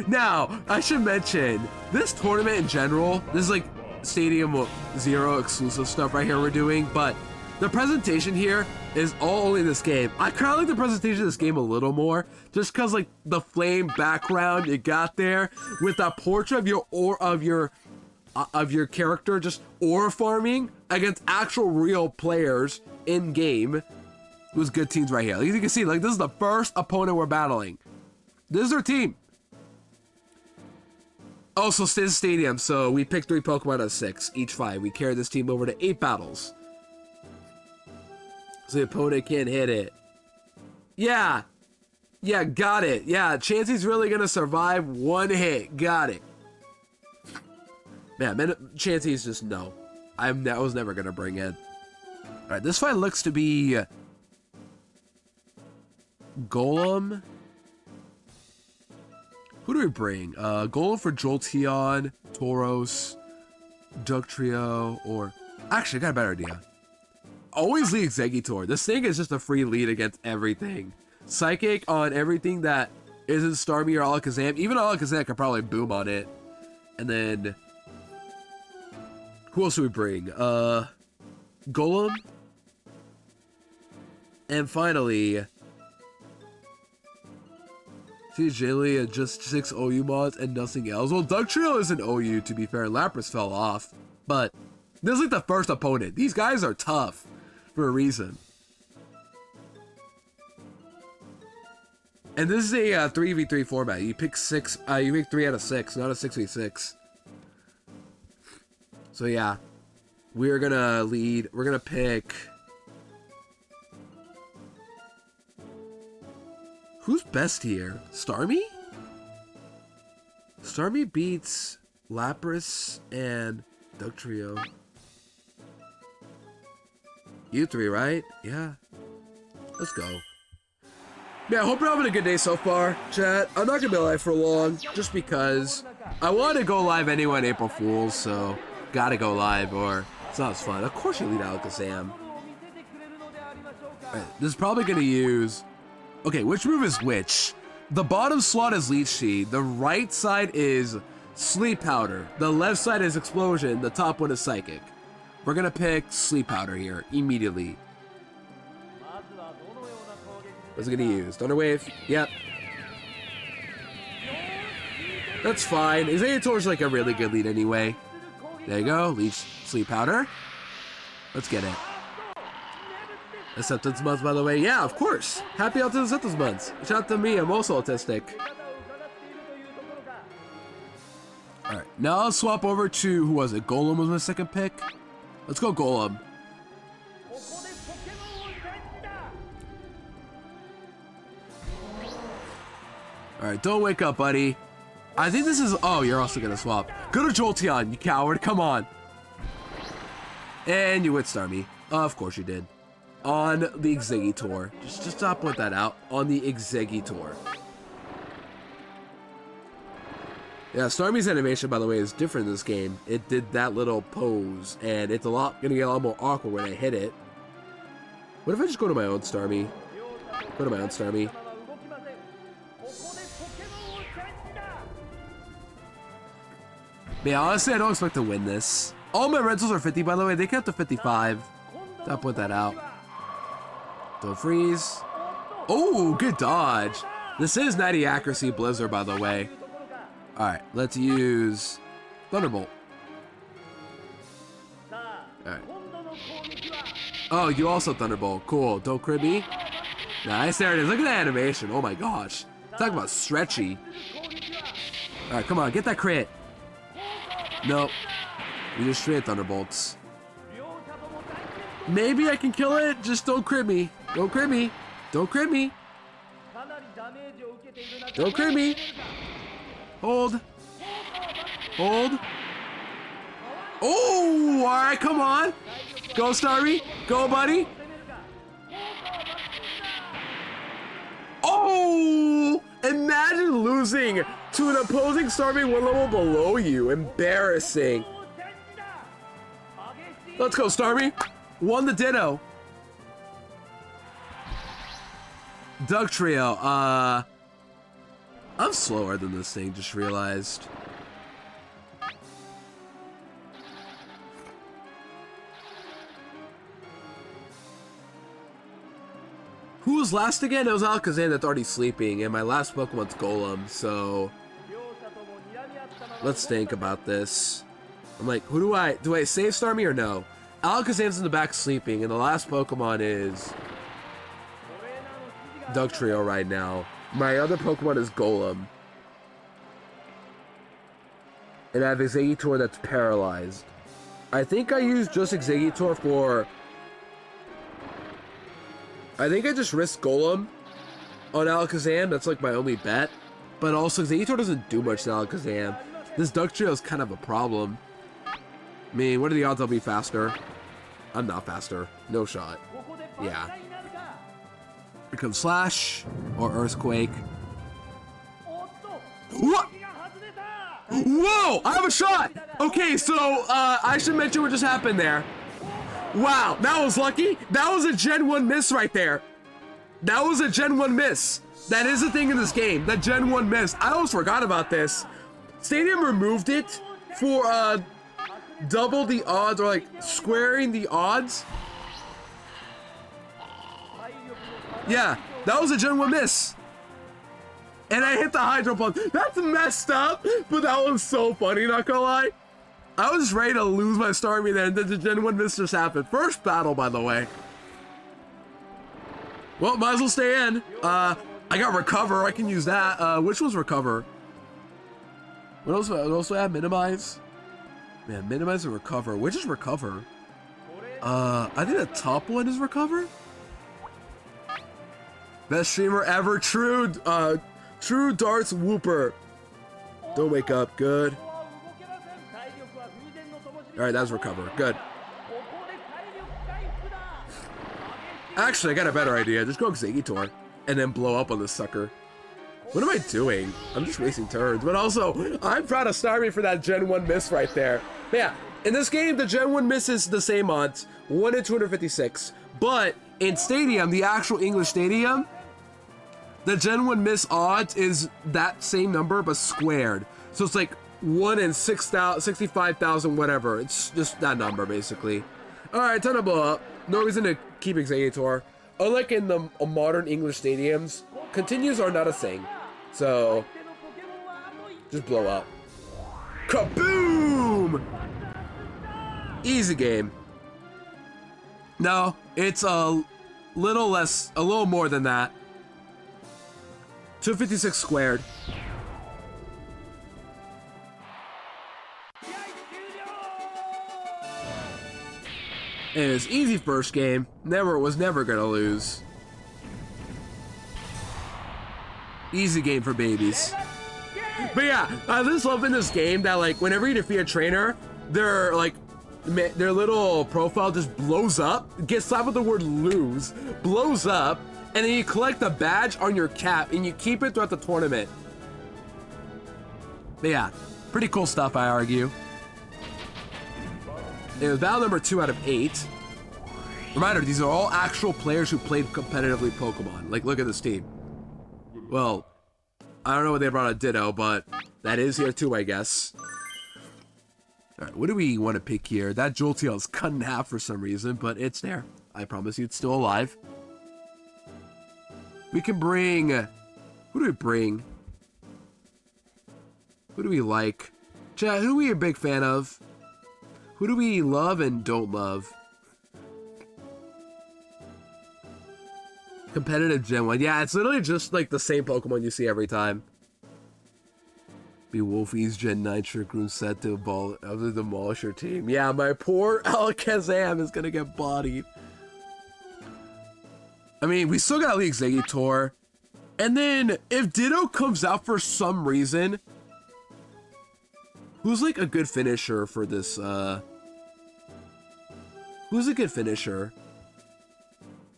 Now, I should mention, this tournament in general, this is like Stadium Zero exclusive stuff right here we're doing, but the presentation here is all only this game. I kind of like the presentation of this game a little more, just because like the flame background you got there with that portrait of your character just aura farming against actual real players in game. It was good teams right here. Like you can see, like this is the first opponent we're battling. This is our team. Also, Stiz Stadium, so we picked 3 Pokemon out of 6, each 5. We carried this team over to 8 battles. So the opponent can't hit it. Yeah. Yeah, got it. Yeah, Chansey's really gonna survive one hit. Got it. Man, Chansey's just no. I was never gonna bring it. Alright, this fight looks to be Golem. Who do we bring? Golem for Jolteon, Tauros, Dugtrio, or... Actually, I got a better idea. Always lead Exeggutor. This thing is just a free lead against everything. Psychic on everything that isn't Starmie or Alakazam. Even Alakazam could probably boom on it. And then... Who else do we bring? Golem. And finally... TJLi just 6 OU mods and nothing else. Well, Dugtrio is an OU, to be fair. Lapras fell off. But this is like the first opponent. These guys are tough for a reason. And this is a 3v3 format. You pick 6, you pick 3 out of 6, not a 6v6. So yeah, we're gonna lead. We're gonna pick. Who's best here? Starmie? Starmie beats Lapras and Dugtrio. You three, right? Yeah. Let's go. Yeah, I hope you're having a good day so far, chat. I'm not gonna be live for long, just because I want to go live anyway on April Fool's, so gotta go live, or it's not as fun. Of course you lead Alakazam. Alright, this is probably gonna use... Okay, which move is which? The bottom slot is Leech Seed, the right side is Sleep Powder, the left side is Explosion, the top one is Psychic. We're gonna pick Sleep Powder here, immediately. What's it gonna use? Thunder Wave? Yep. That's fine. Exeggutor's like a really good lead anyway. There you go. Leech Sleep Powder. Let's get it. Acceptance months, by the way. Yeah, of course. Happy Autism Acceptance months. Shout out to me. I'm also autistic. Alright. Now I'll swap over to, who was it? Golem was my second pick. Let's go Golem. Alright, don't wake up, buddy. I think this is... Oh, you're also gonna swap. Go to Jolteon, you coward. Come on. And you would Starmie. Of course you did. On the Exeggutor. Just stop point that out. On the Exeggutor. Yeah, Starmie's animation, by the way, is different in this game. It did that little pose, and it's gonna get a lot more awkward when I hit it. What if I just go to my own Starmie? Go to my own Starmie. Yeah, honestly, I don't expect to win this. All my rentals are 50, by the way. They kept to 55. I'll point that out. Don't freeze. Oh, good dodge. This is 90 accuracy Blizzard, by the way. Alright, let's use Thunderbolt. Alright. Oh, you also Thunderbolt. Cool. Don't crit me. Nice. There it is. Look at that animation. Oh my gosh. Talk about stretchy. Alright, come on. Get that crit. Nope. We just straight Thunderbolts. Maybe I can kill it. Just don't crit me. Don't crit me. Don't crit me. Don't crit me. Hold. Hold. Oh, alright, come on. Go, Starmie. Go, buddy. Oh! Imagine losing to an opposing Starmie one level below you. Embarrassing. Let's go, Starmie. Won the Ditto. Dugtrio. I'm slower than this thing, just realized. Who was last again? It was Alakazam that's already sleeping, and my last Pokemon's Golem, so... Let's think about this. I'm like, who do I save Starmie or no? Alakazam's in the back sleeping, and the last Pokemon is... Dugtrio right now. My other Pokemon is Golem. And I have Exeggutor that's paralyzed. I think I used just Exeggutor for... I think I just risked Golem on Alakazam. That's like my only bet. But also, Exeggutor doesn't do much to Alakazam. This Ductrio is kind of a problem. I mean, what are the odds I'll be faster? I'm not faster. No shot. Yeah. Here comes Slash or Earthquake. What? Whoa! I have a shot! Okay, so I should mention what just happened there. Wow, that was lucky. That was a Gen 1 miss right there. That was a Gen 1 miss. That is a thing in this game. That Gen 1 miss. I almost forgot about this. Stadium removed it for double the odds, or like squaring the odds. Yeah, that was a Gen 1 miss. And I hit the Hydro Pump. That's messed up, but that was so funny, not gonna lie. I was ready to lose my Starmie there, and then the Gen 1 miss just happened. First battle, by the way. Well, might as well stay in. I got Recover, I can use that. Which was Recover? What else do I have? Minimize? Man, Minimize and Recover. Which is Recover? I think the top one is Recover? Best streamer ever, True Darts Whooper. Don't wake up, good. Alright, that was Recover, good. Actually, I got a better idea. Just go Exeggutor and then blow up on this sucker. What am I doing? I'm just wasting turns. But also, I'm proud of Starmie for that Gen 1 miss right there. But yeah, in this game, the Gen 1 miss is the same odds. 1 in 256. But in Stadium, the actual English Stadium, the Gen 1 miss odds is that same number, but squared. So it's like 1 in 65,000, whatever. It's just that number, basically. Alright, time to blow up. No reason to keep Exeggutor. Unlike in the modern English stadiums, continues are not a thing. So, just blow up. Kaboom! Easy game. No, it's a little more than that. 256 squared. It was easy first game. Was never gonna lose. Easy game for babies. But yeah, I just love in this game that like whenever you defeat a trainer, their little profile just blows up, gets slapped with the word lose, blows up, and then you collect the badge on your cap and you keep it throughout the tournament. But yeah, pretty cool stuff, I argue. It was battle number 2 out of 8. Reminder, these are all actual players who played competitively Pokemon. Like, look at this team. Well, I don't know what they brought a Ditto, but that is here too, I guess. Alright, what do we want to pick here? That Jolteon is cut in half for some reason, but it's there. I promise you it's still alive. We can bring... Who do we bring? Who do we like? Chat, who are we a big fan of? Who do we love and don't love? Competitive Gen 1. Yeah, it's literally just like the same Pokemon you see every time. Be Wolfie's Gen 9 Trick Room set to demolish your team. Yeah, my poor Alakazam is gonna get bodied. I mean, we still got League Exeggutor. And then, if Ditto comes out for some reason... Who's like a good finisher for this, Who's a good finisher?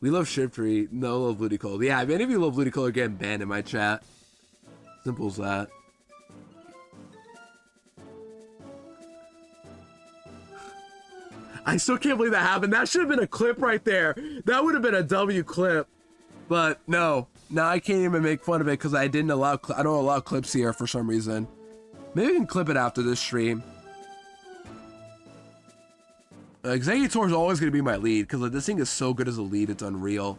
We love Shiftry. No, love Ludicolo. Yeah, if any of you love Ludicolo, getting banned in my chat. Simple as that. I still can't believe that happened. That should have been a clip right there. That would have been a W clip. But no. Now I can't even make fun of it because I don't allow clips here for some reason. Maybe we can clip it after this stream. Exeggutor is always going to be my lead, because like, this thing is so good as a lead, it's unreal.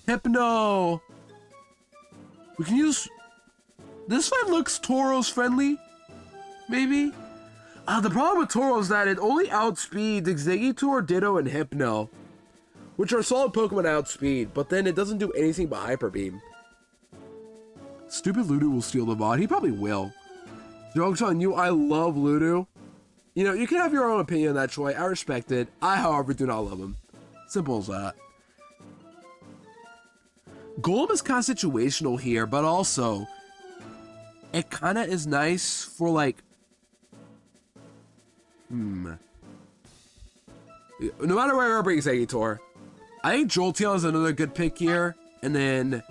Hypno! We can use... This one looks Tauros friendly? Maybe? The problem with Tauros is that it only outspeeds Exeggutor, Ditto, and Hypno. Which are solid Pokemon outspeed, but then it doesn't do anything but Hyper Beam. Stupid Ludo will steal the VOD. He probably will. Joke's on you, I love Ludo. You know, you can have your own opinion on that, Troy. I respect it. I, however, do not love him. Simple as that. Golem is kind of situational here, but also it kind of is nice for like, no matter where I bring Exeggutor, I think Jolteon is another good pick here, and then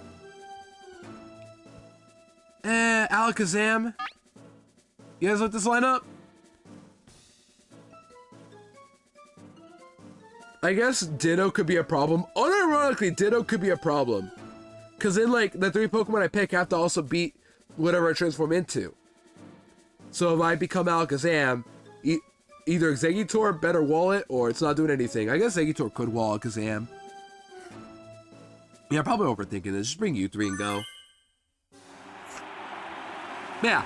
Alakazam. You guys like this lineup? I guess Ditto could be a problem. Unironically, Ditto could be a problem. Because then, like, the 3 Pokemon I pick have to also beat whatever I transform into. So if I become Alakazam, either Exeggutor better wall it, or it's not doing anything. I guess Exeggutor could wall Alakazam. Yeah, probably overthinking this. Just bring you 3 and go. Yeah,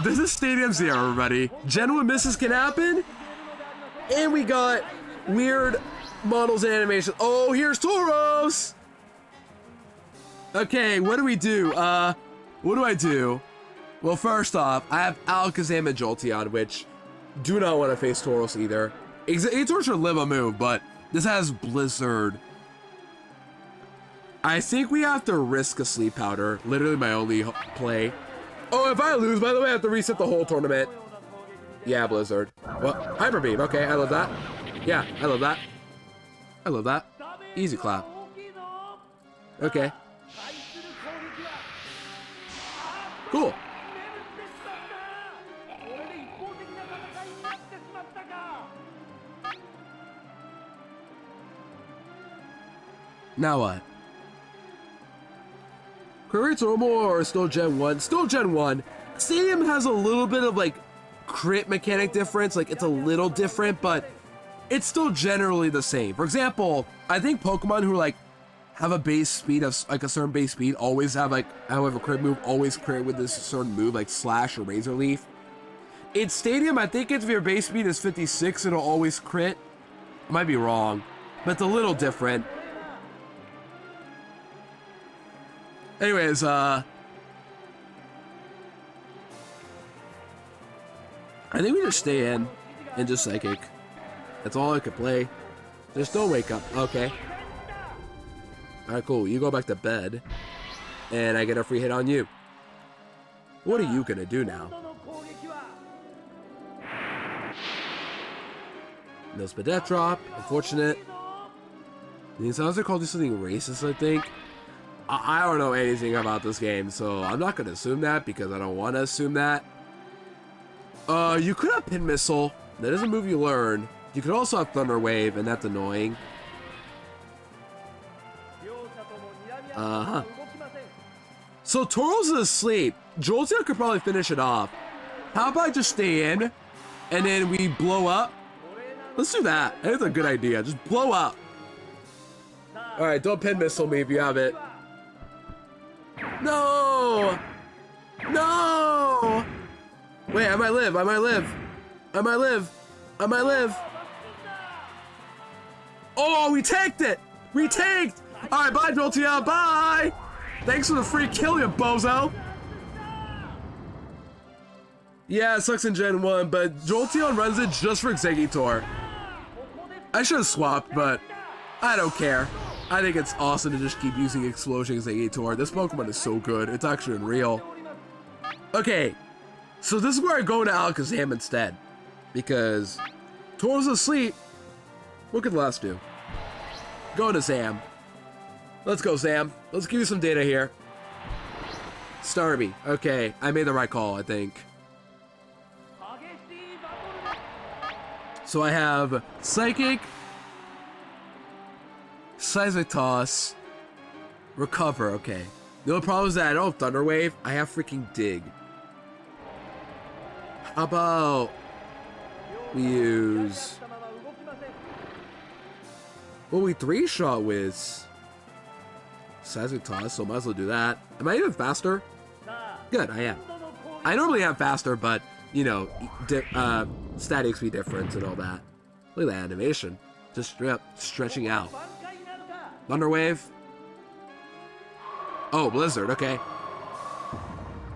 this is Stadium Zero, everybody. Gen 1 misses can happen. And we got weird models and animations. Oh, here's Tauros! Okay, what do we do? What do I do? Well, first off, I have Alakazam and Jolteon, which do not want to face Tauros either. Exeggutor should live a move, but this has Blizzard. I think we have to risk a Sleep Powder. Literally my only play. Oh, if I lose, by the way, I have to reset the whole tournament. Yeah, Blizzard. Well, Hyper Beam. Okay, I love that. Yeah, I love that. I love that. Easy clap. Okay. Cool. Now what? Crit normal or still Gen 1? Still Gen 1. Stadium has a little bit of like crit mechanic difference. Like it's a little different, but it's still generally the same. For example, I think Pokemon who like have a base speed of like a certain base speed always have like, however, crit move, always crit with this certain move like Slash or Razor Leaf. In Stadium, I think if your base speed is 56, it'll always crit. I might be wrong, but it's a little different. Anyways, I think we just stay in and just Psychic. That's all I could play. Just don't wake up. Okay. Alright, cool. You go back to bed. And I get a free hit on you. What are you gonna do now? No Spadette drop. Unfortunate. These sounds like called do something racist, I think. I don't know anything about this game, so I'm not gonna assume that because I don't want to assume that. You could have Pin Missile. That is a move you learn. You could also have Thunder Wave, and that's annoying. So Tauros is asleep. Jolteon could probably finish it off. How about I just stay in, and then we blow up? Let's do that. That's a good idea. Just blow up. Alright, don't Pin Missile me if you have it. No! No! Wait, I might live. I might live. I might live. I might live. Oh, we tanked it! We tanked! Alright, bye, Jolteon. Bye! Thanks for the free kill, you bozo. Yeah, it sucks in Gen 1, but Jolteon runs it just for Exeggutor. I should have swapped, but I don't care. I think it's awesome to just keep using Explosion Exeggutor. This Pokemon is so good. It's actually unreal. Okay, so this is where I go to Alakazam instead. Because Tauros is asleep. What could last do? Go to Zam. Let's go, Zam. Let's give you some data here. Starmie. Okay, I made the right call, I think. So I have Psychic, Seismic Toss, Recover, okay. The only problem is that I don't have Thunder Wave, I have freaking Dig. How about we use... Well, we 3-shot Wiz. Seismic Toss, so might as well do that. Am I even faster? Good, I am. I normally am faster, but, you know, stat XP difference and all that. Look at that animation. Just straight up stretching out. Thunder Wave. Oh, Blizzard, okay.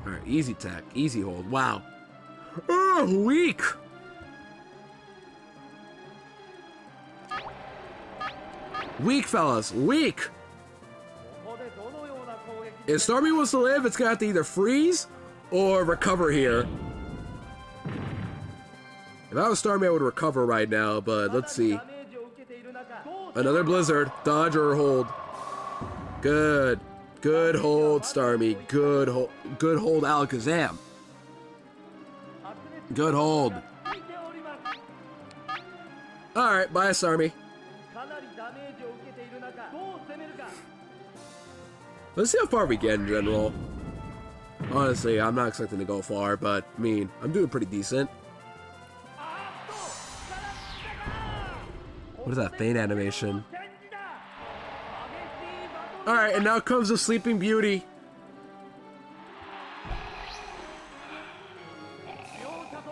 Alright, easy tech, easy hold. Wow. Oh, weak! Weak, fellas, weak! If Starmie wants to live, it's gonna have to either freeze or recover here. If I was Starmie, I would recover right now, but let's see. Another blizzard. Dodge or hold. Good. Good hold, Starmie. Good hold. Good hold, Alakazam. Good hold. Alright, bye, Starmie. Let's see how far we get in general. Honestly, I'm not expecting to go far, but I mean, I'm doing pretty decent. What is that feint animation? Alright, and now comes the Sleeping Beauty.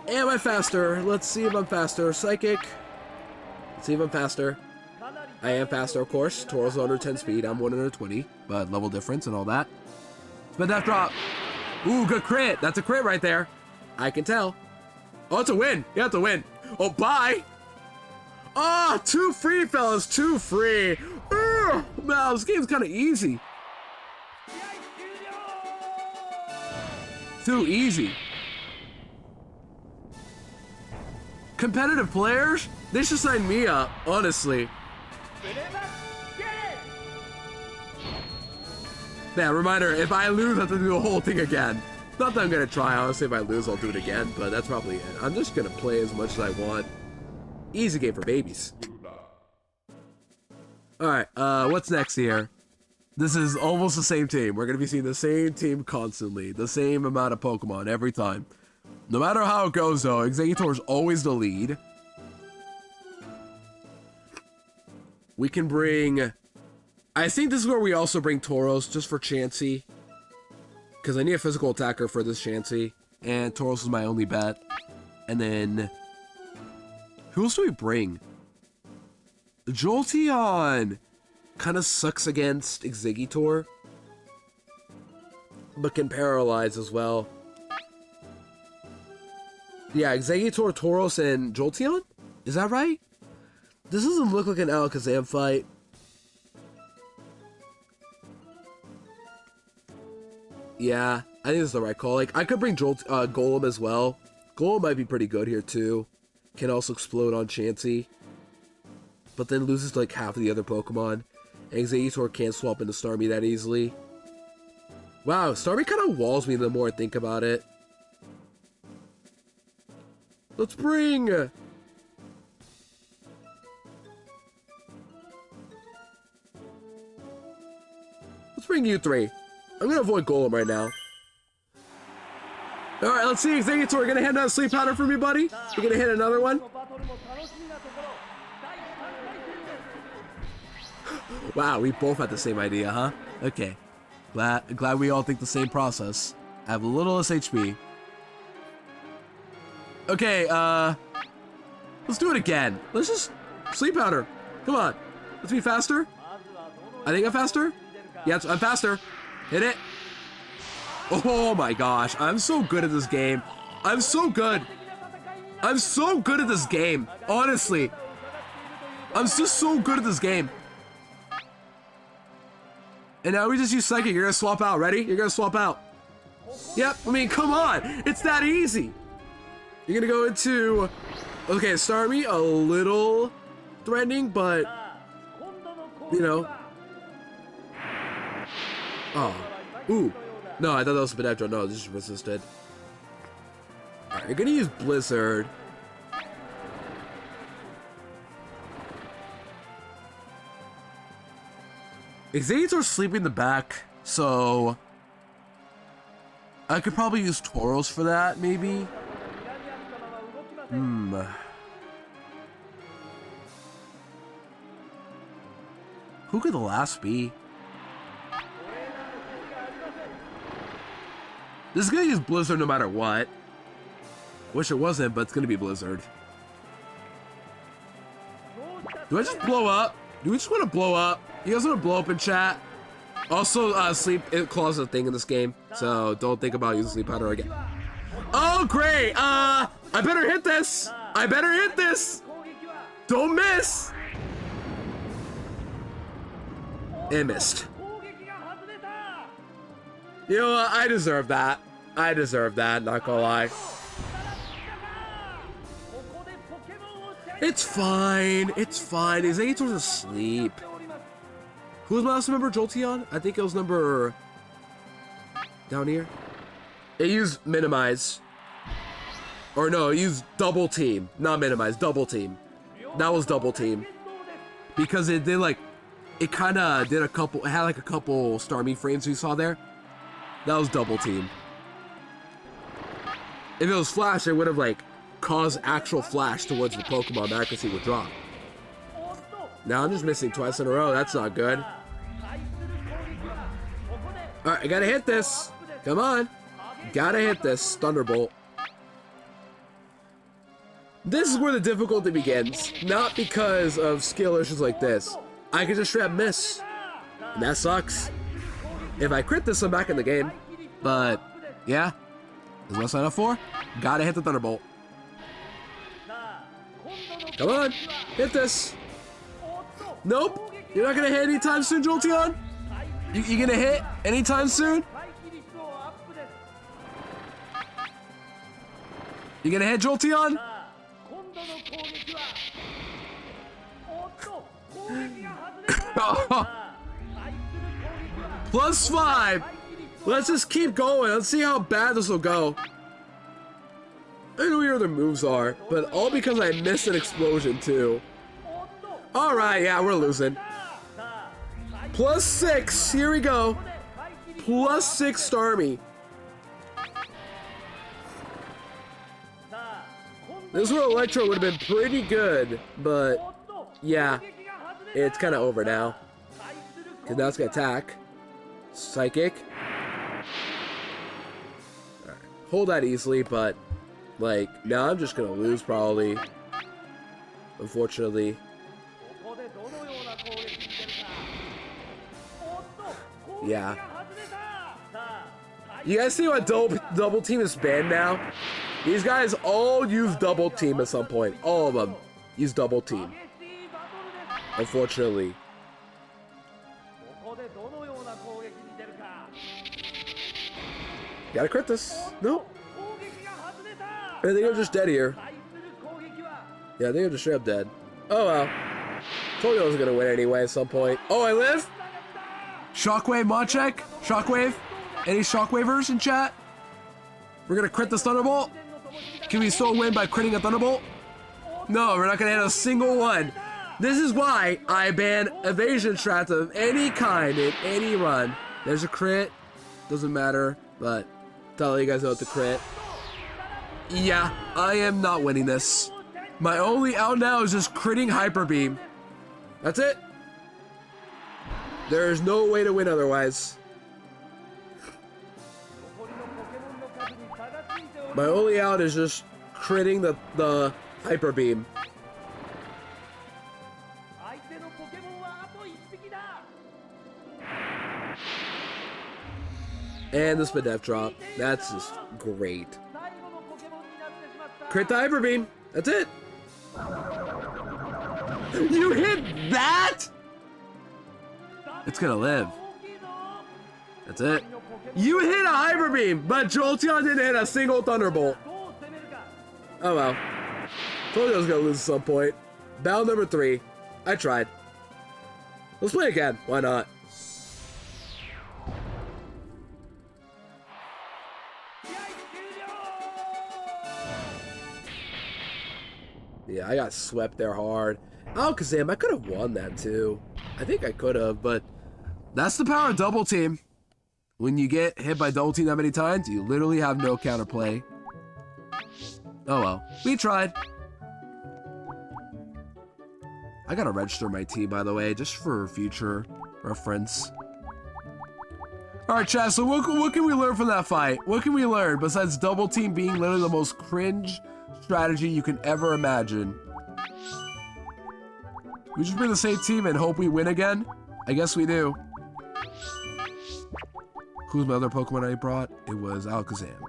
Am I faster? Let's see if I'm faster. Psychic. Let's see if I'm faster. I am faster, of course. Tauros under 10 speed. I'm 120, but level difference and all that. Spin that drop. Ooh, good crit. That's a crit right there. I can tell. Oh, it's a win. You have to win. Oh, bye. Oh, too free, fellas. Too free. Ugh, man, this game's kind of easy. Too easy. Competitive players? They should sign me up, honestly. Man, reminder, if I lose, I have to do the whole thing again. Not that I'm gonna try, honestly. If I lose, I'll do it again, but that's probably it. I'm just gonna play as much as I want. Easy game for babies. Alright, what's next here? This is almost the same team. We're gonna be seeing the same team constantly. The same amount of Pokemon every time. No matter how it goes, though, Exeggutor is always the lead. We can bring... I think this is where we also bring Tauros, just for Chansey. Because I need a physical attacker for this Chansey. And Tauros is my only bet. And then... who else do we bring? Jolteon kind of sucks against Exeggutor. But can paralyze as well. Yeah, Exeggutor, Tauros, and Jolteon? Is that right? This doesn't look like an Alakazam fight. Yeah, I think this is the right call. Like, I could bring Golem as well. Golem might be pretty good here, too. Can also explode on Chansey. But then loses like half of the other Pokemon. And Exeggutor can't swap into Starmie that easily. Wow, Starmie kind of walls me the more I think about it. Let's bring... let's bring you three. I'm gonna avoid Golem right now. Alright, let's see, Exeggutor, gonna hit another sleep powder for me, buddy? You're gonna hit another one? Wow, we both had the same idea, huh? Okay. Glad we all think the same process. I have a little less HP. Okay, let's do it again. Let's just sleep powder. Come on. Let's be faster. I think I'm faster. Yeah, I'm faster. Hit it. Oh my gosh, I'm so good at this game. I'm so good. I'm so good at this game. Honestly. I'm just so good at this game. And now we just use Psychic. You're gonna swap out. Ready? You're gonna swap out. Yep, I mean, come on. It's that easy. You're gonna go into... okay, Starmie, a little threatening, but... you know. Oh. Ooh. No, I thought that was Benedro. No, this just resisted. Alright, you're gonna use Blizzard. Exeggutor's sleeping in the back, so... I could probably use Tauros for that, maybe? Who could the last be? This is gonna use Blizzard no matter what. Wish it wasn't, but it's gonna be Blizzard. Do I just blow up? Do we just want to blow up? You guys want to blow up in chat? Also, sleep clause is a thing in this game, so don't think about using sleep powder again. Oh, great! I better hit this! I better hit this! Don't miss! It missed. You know what? I deserve that. I deserve that, not gonna lie. It's fine. It's fine. His Aetor's asleep. Who was my last member? Jolteon? I think it was number... down here? It used minimize. Or no, it used double team. Not minimize, double team. That was double team. Because it did like... It kind of did a couple... It had like a couple Starmie frames we saw there. That was double team. If it was flash, it would have like caused actual flash towards the Pokemon the accuracy would drop. Now I'm just missing twice in a row. That's not good. Alright, I gotta hit this. Come on. Gotta hit this. Thunderbolt. This is where the difficulty begins. Not because of skill issues like this. I can just straight up miss. And that sucks. If I crit this, I'm back in the game. But, yeah. Is what I signed up for? Gotta hit the Thunderbolt. Come on. Hit this. Nope. You're not gonna hit anytime soon, Jolteon? You gonna hit anytime soon? You gonna hit Jolteon? +5. Let's just keep going. Let's see how bad this will go. I don't know what your other moves are, but all because I missed an explosion too. Alright, yeah, we're losing. +6. Here we go. +6 Starmie. This one Electro would have been pretty good, but yeah, it's kind of over now. Because now it's going to attack. Psychic. Right. Hold that easily, but like, now I'm just going to lose probably. Unfortunately. Yeah. You guys see what double team is banned now? These guys all use double team at some point. All of them use double team. Unfortunately. Gotta crit this. Nope. I think I'm just dead here. Yeah, I think I'm just straight up dead. Oh well. Told you I was gonna win anyway at some point. Oh, I live? Shockwave mod check? Shockwave? Any Shockwavers in chat? We're gonna crit this Thunderbolt? Can we still win by critting a Thunderbolt? No, we're not gonna hit a single one. This is why I ban evasion strats of any kind in any run. There's a crit. Doesn't matter, but tell you guys about the crit. Yeah, I am not winning this. My only out now is just critting Hyper Beam. That's it. There's no way to win otherwise. My only out is just critting the Hyper Beam. And the Spadef drop. That's just great. Crit the Hyper Beam. That's it. You hit that? It's gonna live. That's it. You hit a Hyper Beam, but Jolteon didn't hit a single Thunderbolt. Oh well. Told you I was gonna lose at some point. Battle number 3. I tried. Let's play again. Why not? Yeah, I got swept there hard. Alakazam, I could have won that too. I think I could have, but that's the power of double team. When you get hit by double team that many times, you literally have no counterplay. Oh well, we tried. I gotta register my team, by the way, just for future reference. Alright, chat, so what can we learn from that fight? What can we learn besides double team being literally the most cringe strategy you can ever imagine? We just bring the same team and hope we win again? I guess we do. Who's my other Pokemon I brought? It was Alakazam.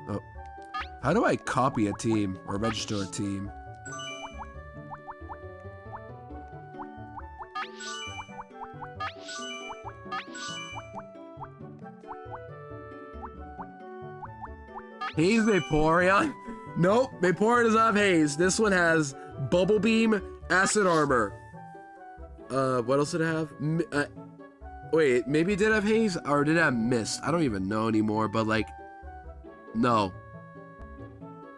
Oh. How do I copy a team or register a team? Haze Vaporeon? Nope, Vaporeon does not have Haze. This one has Bubble Beam, Acid Armor. What else did it have? Wait, maybe it did have Haze, or did it have Mist? I don't even know anymore, but like, no.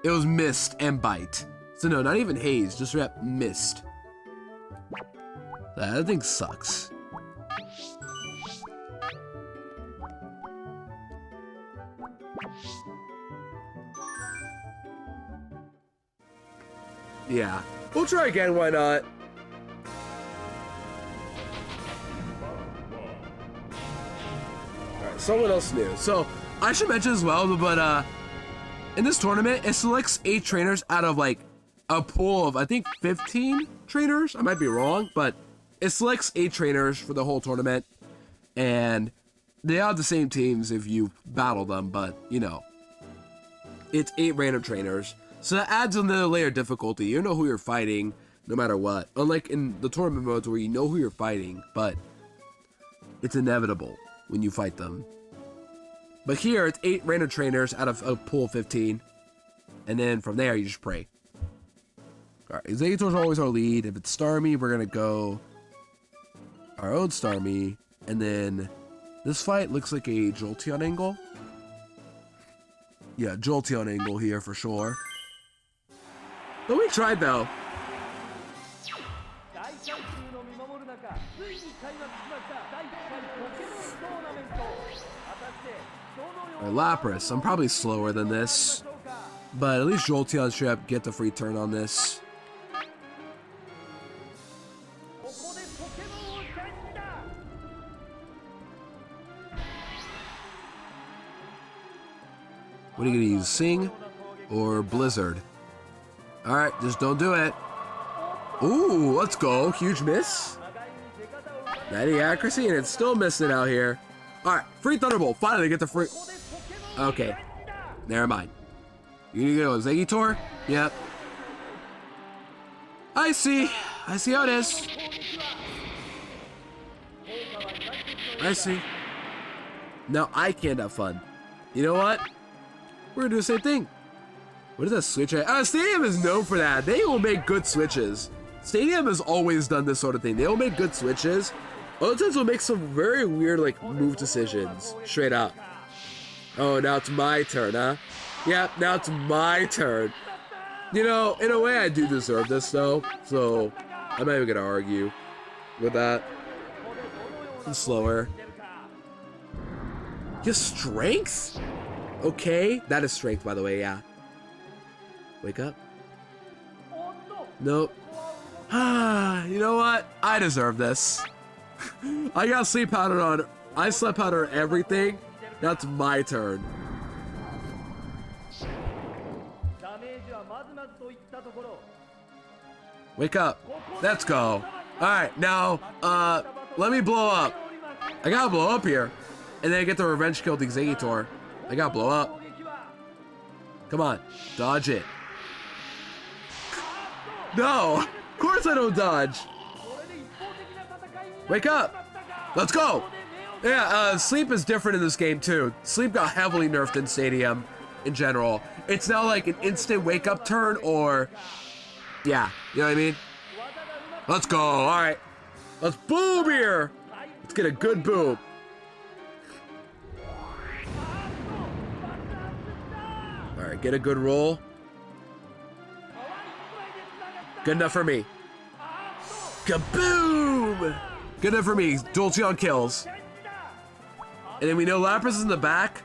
It was Mist and Bite. So no, not even Haze, just rep Mist. That thing sucks. Yeah, we'll try again, why not? Alright, someone else new. So, I should mention as well, but in this tournament, it selects 8 trainers out of like a pool of, I think, 15 trainers. I might be wrong, but it selects 8 trainers for the whole tournament. And they have the same teams if you battle them, but, you know, it's 8 random trainers. So that adds another layer of difficulty. You know who you're fighting, no matter what. Unlike in the tournament modes where you know who you're fighting, but it's inevitable when you fight them. But here, it's 8 random trainers out of a pool of 15. And then from there, you just pray. Alright, Exeggutor's always our lead. If it's Starmie, we're going to go our own Starmie. And then this fight looks like a Jolteon angle. Yeah, Jolteon angle here for sure. But we tried though. Alright, Lapras. I'm probably slower than this. But at least Jolteon should get the free turn on this. What are you gonna use? Sing or Blizzard? Alright, just don't do it. Ooh, let's go. Huge miss. 90 accuracy, and it's still missing out here. Alright, free Thunderbolt. Finally get the free. Okay. Never mind. You gonna go Exeggutor? Yep. I see. I see how it is. I see. Now I can't have fun. You know what? We're gonna do the same thing. What is that switch? Stadium is known for that. They will make good switches. Stadium has always done this sort of thing. They will make good switches. Other times they'll make some very weird like move decisions. Straight up. Oh, now it's my turn, huh? Yeah, now it's my turn. You know, in a way I do deserve this though. So I'm not even gonna argue with that. I'm slower. Your strength? Okay, that is strength, by the way, yeah. Wake up. Nope. Ah, you know what? I deserve this. I got sleep powder on. I slept powder everything. That's my turn. Wake up. Let's go. Alright, now, let me blow up. I gotta blow up here. And then I get the revenge kill to Exeggutor. I gotta blow up. Come on, dodge it. No, of course I don't dodge. Wake up. Let's go. Yeah, sleep is different in this game too. Sleep got heavily nerfed in Stadium in general. It's now like an instant wake up turn or, yeah, you know what I mean? Let's go, all right. Let's boom here. Let's get a good boom. Alright, get a good roll. Good enough for me. Kaboom! Good enough for me. Jolteon kills. And then we know Lapras is in the back.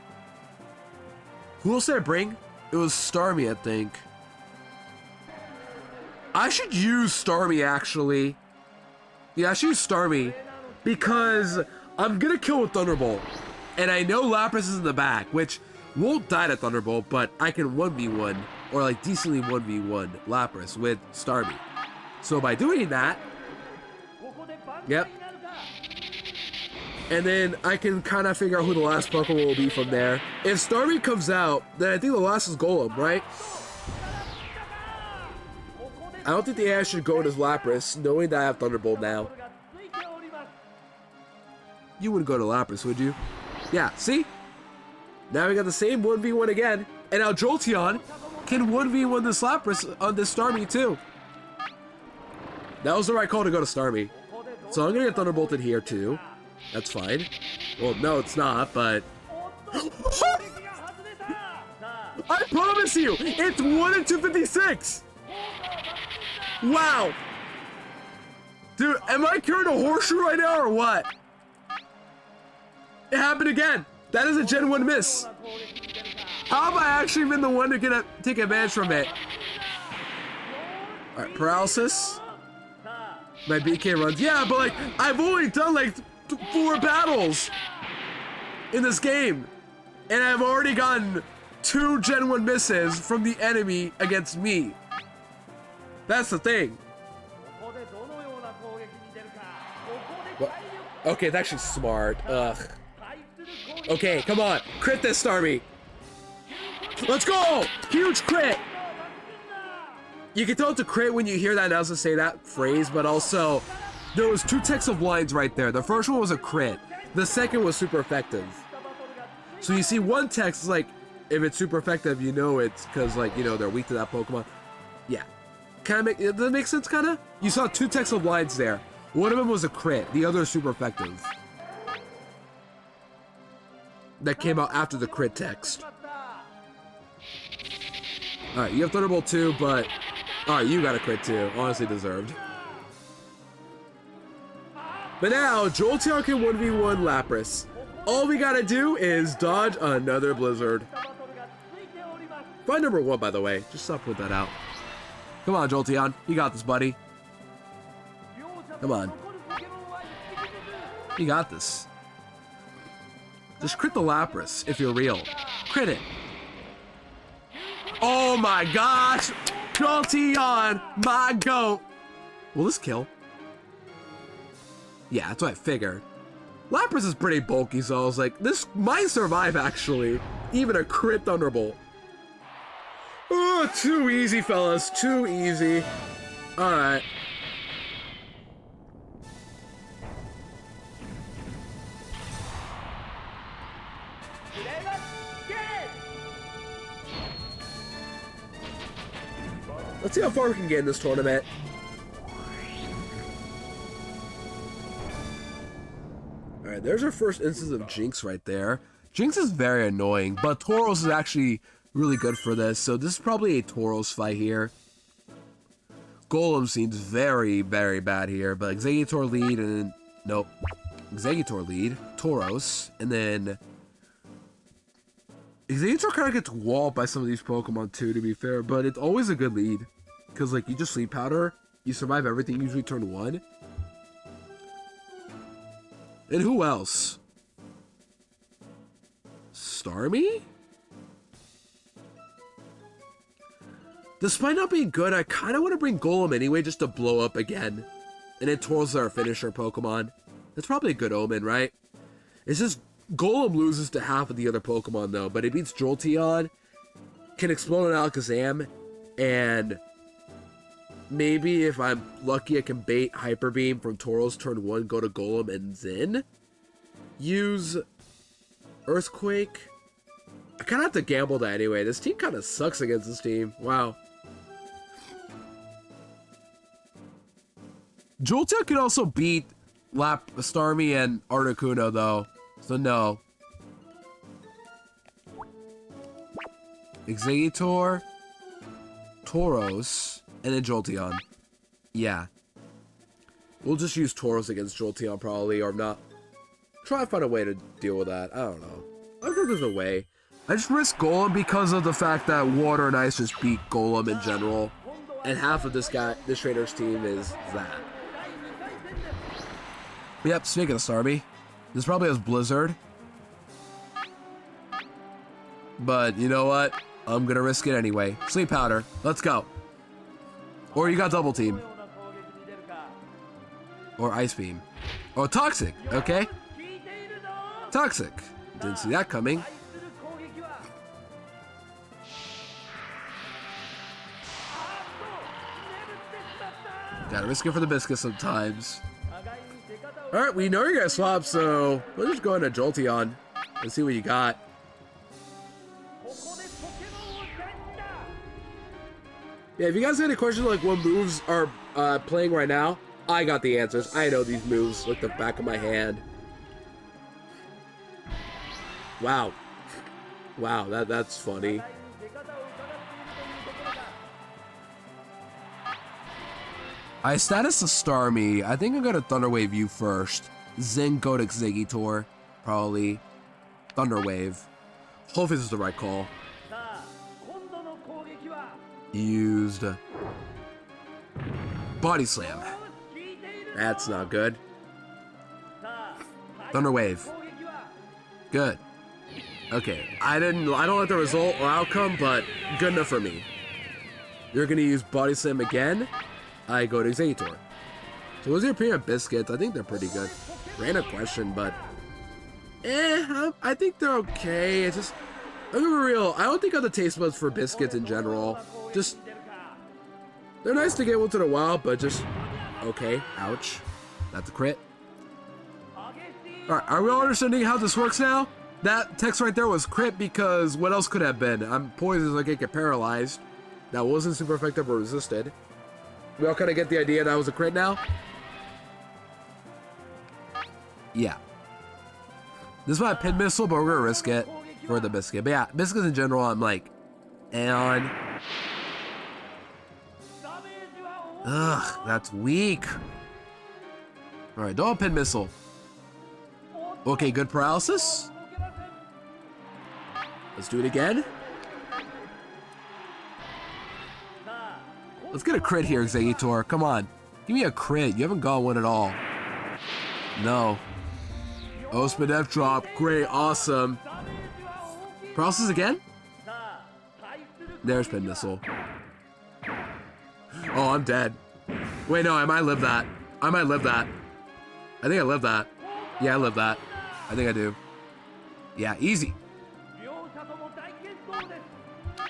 Who else did I bring? It was Starmie, I think. I should use Starmie, actually. Yeah, I should use Starmie. Because I'm gonna kill with Thunderbolt. And I know Lapras is in the back, which won't die to Thunderbolt, but I can 1v1, or like decently 1v1 Lapras with Starmie. So by doing that, yep. And then I can kind of figure out who the last Pokemon will be from there. If Starmie comes out, then I think the last is Golem, right? I don't think the AI should go with his Lapras, knowing that I have Thunderbolt now. You wouldn't go to Lapras, would you? Yeah, see? Now we got the same 1v1 again. And now Jolteon can 1v1 this Lapras on this Starmie too. That was the right call to go to Starmie. So I'm gonna get Thunderbolted here too. That's fine. Well, no, it's not, but... I promise you, it's 1 in 256! Wow! Dude, am I carrying a horseshoe right now or what? It happened again! That is a Gen 1 miss! How have I actually been the one to take advantage from it? Alright, paralysis. My BK runs. Yeah, but like, I've only done like 4 battles in this game. And I've already gotten 2 Gen 1 misses from the enemy against me. That's the thing. What? Okay, it's actually smart. Ugh. Okay, come on. Crit this, Starmie. Let's go! Huge crit! You can tell it's a crit when you hear that announcer say that phrase, but also, there was 2 texts of lines right there. The first one was a crit. The second was super effective. So you see one text is like, if it's super effective, you know it's because, like, you know, they're weak to that Pokemon. Yeah. Does that make sense, kind of? You saw 2 texts of lines there. One of them was a crit. The other is super effective. That came out after the crit text. Alright, you have Thunderbolt too, but... Alright, you got a crit too. Honestly deserved. But now, Jolteon can 1v1 Lapras. All we gotta do is dodge another Blizzard. Find number 1, by the way. Just stop put that out. Come on, Jolteon. You got this, buddy. Come on. You got this. Just crit the Lapras if you're real. Crit it. Oh my gosh! Jolteon, my goat! Will this kill? Yeah, that's what I figured. Lapras is pretty bulky, so I was like, this might survive actually. Even a crit Thunderbolt. Oh, too easy, fellas. Too easy. Alright. Let's see how far we can get in this tournament. Alright, there's our first instance of Jinx right there. Jinx is very annoying, but Tauros is actually really good for this, so this is probably a Tauros fight here. Golem seems very, very bad here, but Exeggutor lead, and then... Nope. Exeggutor lead, Tauros, and then... Exeggutor kind of gets walled by some of these Pokemon too, to be fair, but it's always a good lead. Because, like, you just Sleep Powder, you survive everything, usually turn 1. And who else? Starmie? Despite not being good, I kind of want to bring Golem anyway, just to blow up again. And then Tauros our finisher Pokemon. That's probably a good omen, right? It's just, Golem loses to half of the other Pokemon, though, but it beats Jolteon, can explode an Alakazam, and maybe if I'm lucky I can bait Hyper Beam from Tauros turn 1, go to Golem, and then use Earthquake. I kind of have to gamble that anyway. This team kind of sucks against this team. Wow. Jolteon can also beat Starmie and Articuno, though. So no. Exeggutor, Tauros, and then Jolteon. Yeah. We'll just use Tauros against Jolteon probably, or not. Try to find a way to deal with that. I don't know. I think there's a way. I just risk Golem because of the fact that Water and Ice just beat Golem in general. And half of this trainer's team is that. Yep, speaking of Starmie. This probably has Blizzard. But you know what? I'm gonna risk it anyway. Sleep Powder. Let's go. Or you got Double Team. Or Ice Beam. Or Toxic, okay? Toxic. Didn't see that coming. Gotta risk it for the biscuit sometimes. Alright, we know you're gonna swap, so let's just go into Jolteon and see what you got. Yeah, if you guys have any questions like what moves are playing right now, I got the answers. I know these moves like the back of my hand. Wow. Wow, that's funny. I status a Starmie. I think I'm gonna Thunder Wave you first. Zen Godix Ziggytor. Probably. Thunder Wave. Hopefully this is the right call. Used Body Slam. That's not good. Thunder Wave. Good. Okay. I don't like the result or outcome, but good enough for me. You're gonna use Body Slam again. I go to Executor. So what's your opinion of biscuits? I think they're pretty good. Random question, but I think they're okay. It's just, I'm gonna be real, I don't think I have the taste buds for biscuits in general. Just, they're nice to get once in a while, but just okay. Ouch. That's a crit. Alright, are we all understanding how this works now? That text right there was crit because what else could have been? I'm poisoned, I get paralyzed. That wasn't super effective or resisted. We all kind of get the idea that was a crit now? Yeah. This is my pin missile, but we're gonna risk it for the biscuit. But yeah, biscuits in general, I'm like, and ugh, that's weak. Alright, don't pin missile. Okay, good paralysis. Let's do it again. Let's get a crit here, Executor. Come on. Give me a crit. You haven't got one at all. No. Oh, spin F drop. Great. Awesome. Paralysis again? There's Spin Missile. Oh, I'm dead. Wait, no, I might live that. I might live that. I think I live that. Yeah, I live that. I think I do. Yeah, easy.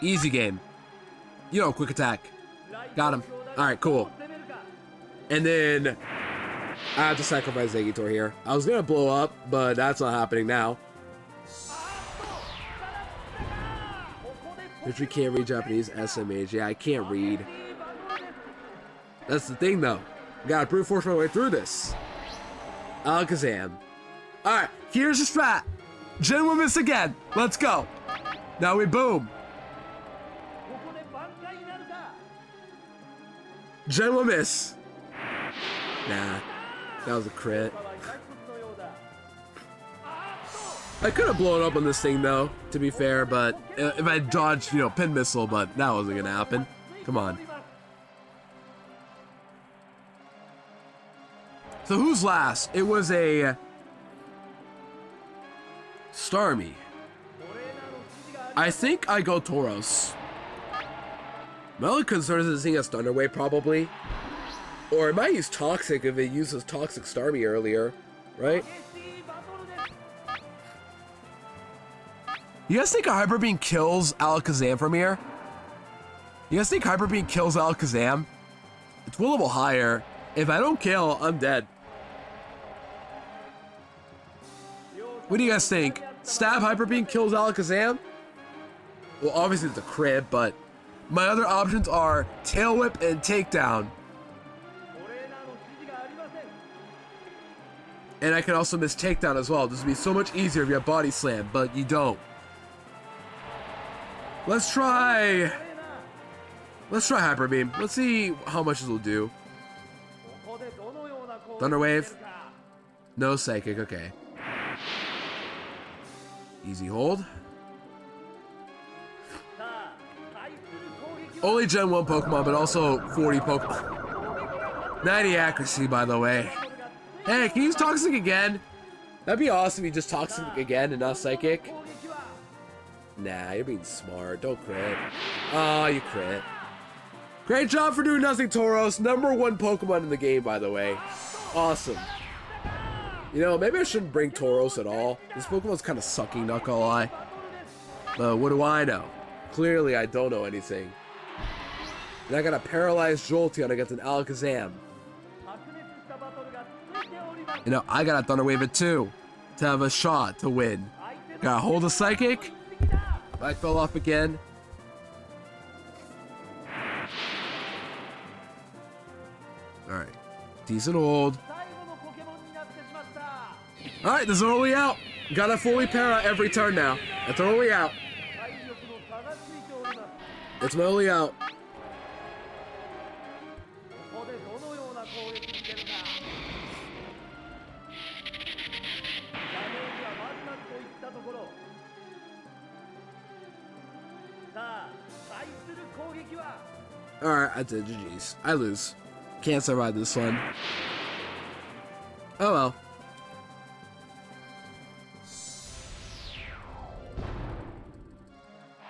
Easy game. You know, quick attack. Got him. Alright, cool. And then I have to sacrifice Executor here. I was gonna blow up, but that's not happening now. If you can't read Japanese, SMH. Yeah, I can't read. That's the thing, though. Gotta brute force my way through this. Alakazam. Alright, here's the strat. Gen 1 miss again. Let's go. Now we boom. Gen 1 miss. Nah, that was a crit. I could have blown up on this thing though, to be fair, but if I dodged, you know, pin missile, but that wasn't gonna happen. Come on. So who's last? It was a Starmie. I think I go Tauros. My only concern is seeing a Thunder Wave probably. Or it might use Toxic if it uses Toxic Starmie earlier, right? You guys think a Hyper Beam kills Alakazam from here? You guys think Hyper Beam kills Alakazam? It's one level higher. If I don't kill, I'm dead. What do you guys think? Stab Hyper Beam kills Alakazam? Well, obviously it's a crit, but my other options are Tail Whip and Takedown. And I can also miss Takedown as well. This would be so much easier if you have Body Slam, but you don't. Let's try Hyper Beam. Let's see how much this will do. Thunder Wave. No Psychic, okay. Easy hold. Only Gen 1 Pokemon, but also 40 Pokemon. 90 accuracy, by the way. Hey, can you use Toxic again? That'd be awesome if you just Toxic again and not Psychic. Nah, you're being smart. Don't crit. Oh, you crit. Great job for doing nothing, Tauros. #1 Pokemon in the game, by the way. Awesome. You know, maybe I shouldn't bring Tauros at all. This Pokemon's kind of sucking, not gonna lie. But what do I know? Clearly, I don't know anything. And I got a paralyzed Jolteon against an Alakazam. You know, I gotta Thunder Wave it too to have a shot to win. Gotta hold a Psychic. I fell off again. Alright. Decent hold. Alright, this is only out. Gotta fully para every turn now. That's only out. It's my only out. Alright, I did. GG's. I lose. Can't survive this one. Oh well.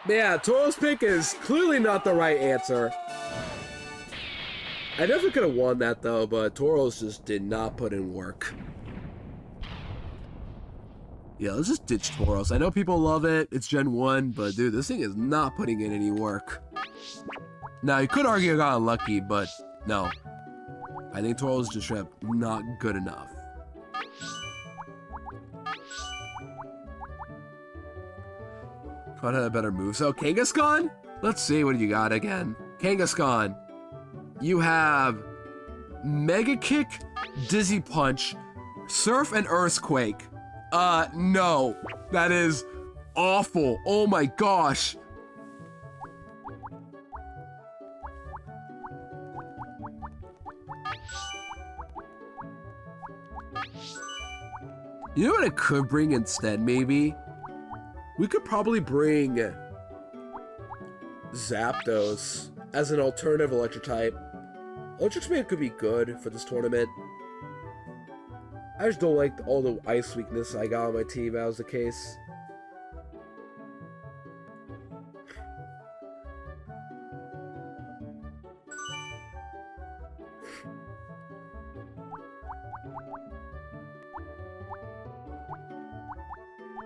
But yeah, Toro's pick is clearly not the right answer. I definitely could have won that though, but Toro's just did not put in work. Yeah, let's just ditch Tauros. I know people love it. It's Gen 1, but dude, this thing is not putting in any work. Now, you could argue I got unlucky, but no. I think Tauros just not good enough. Try to have better moves. So, Kangaskhan? Let's see, what do you got again? Kangaskhan. You have Mega Kick, Dizzy Punch, Surf, and Earthquake. No. That is awful. Oh my gosh. You know what I could bring instead, maybe? We could probably bring Zapdos as an alternative electric type. Electric Man could be good for this tournament. I just don't like all the ice weakness I got on my team, that was the case.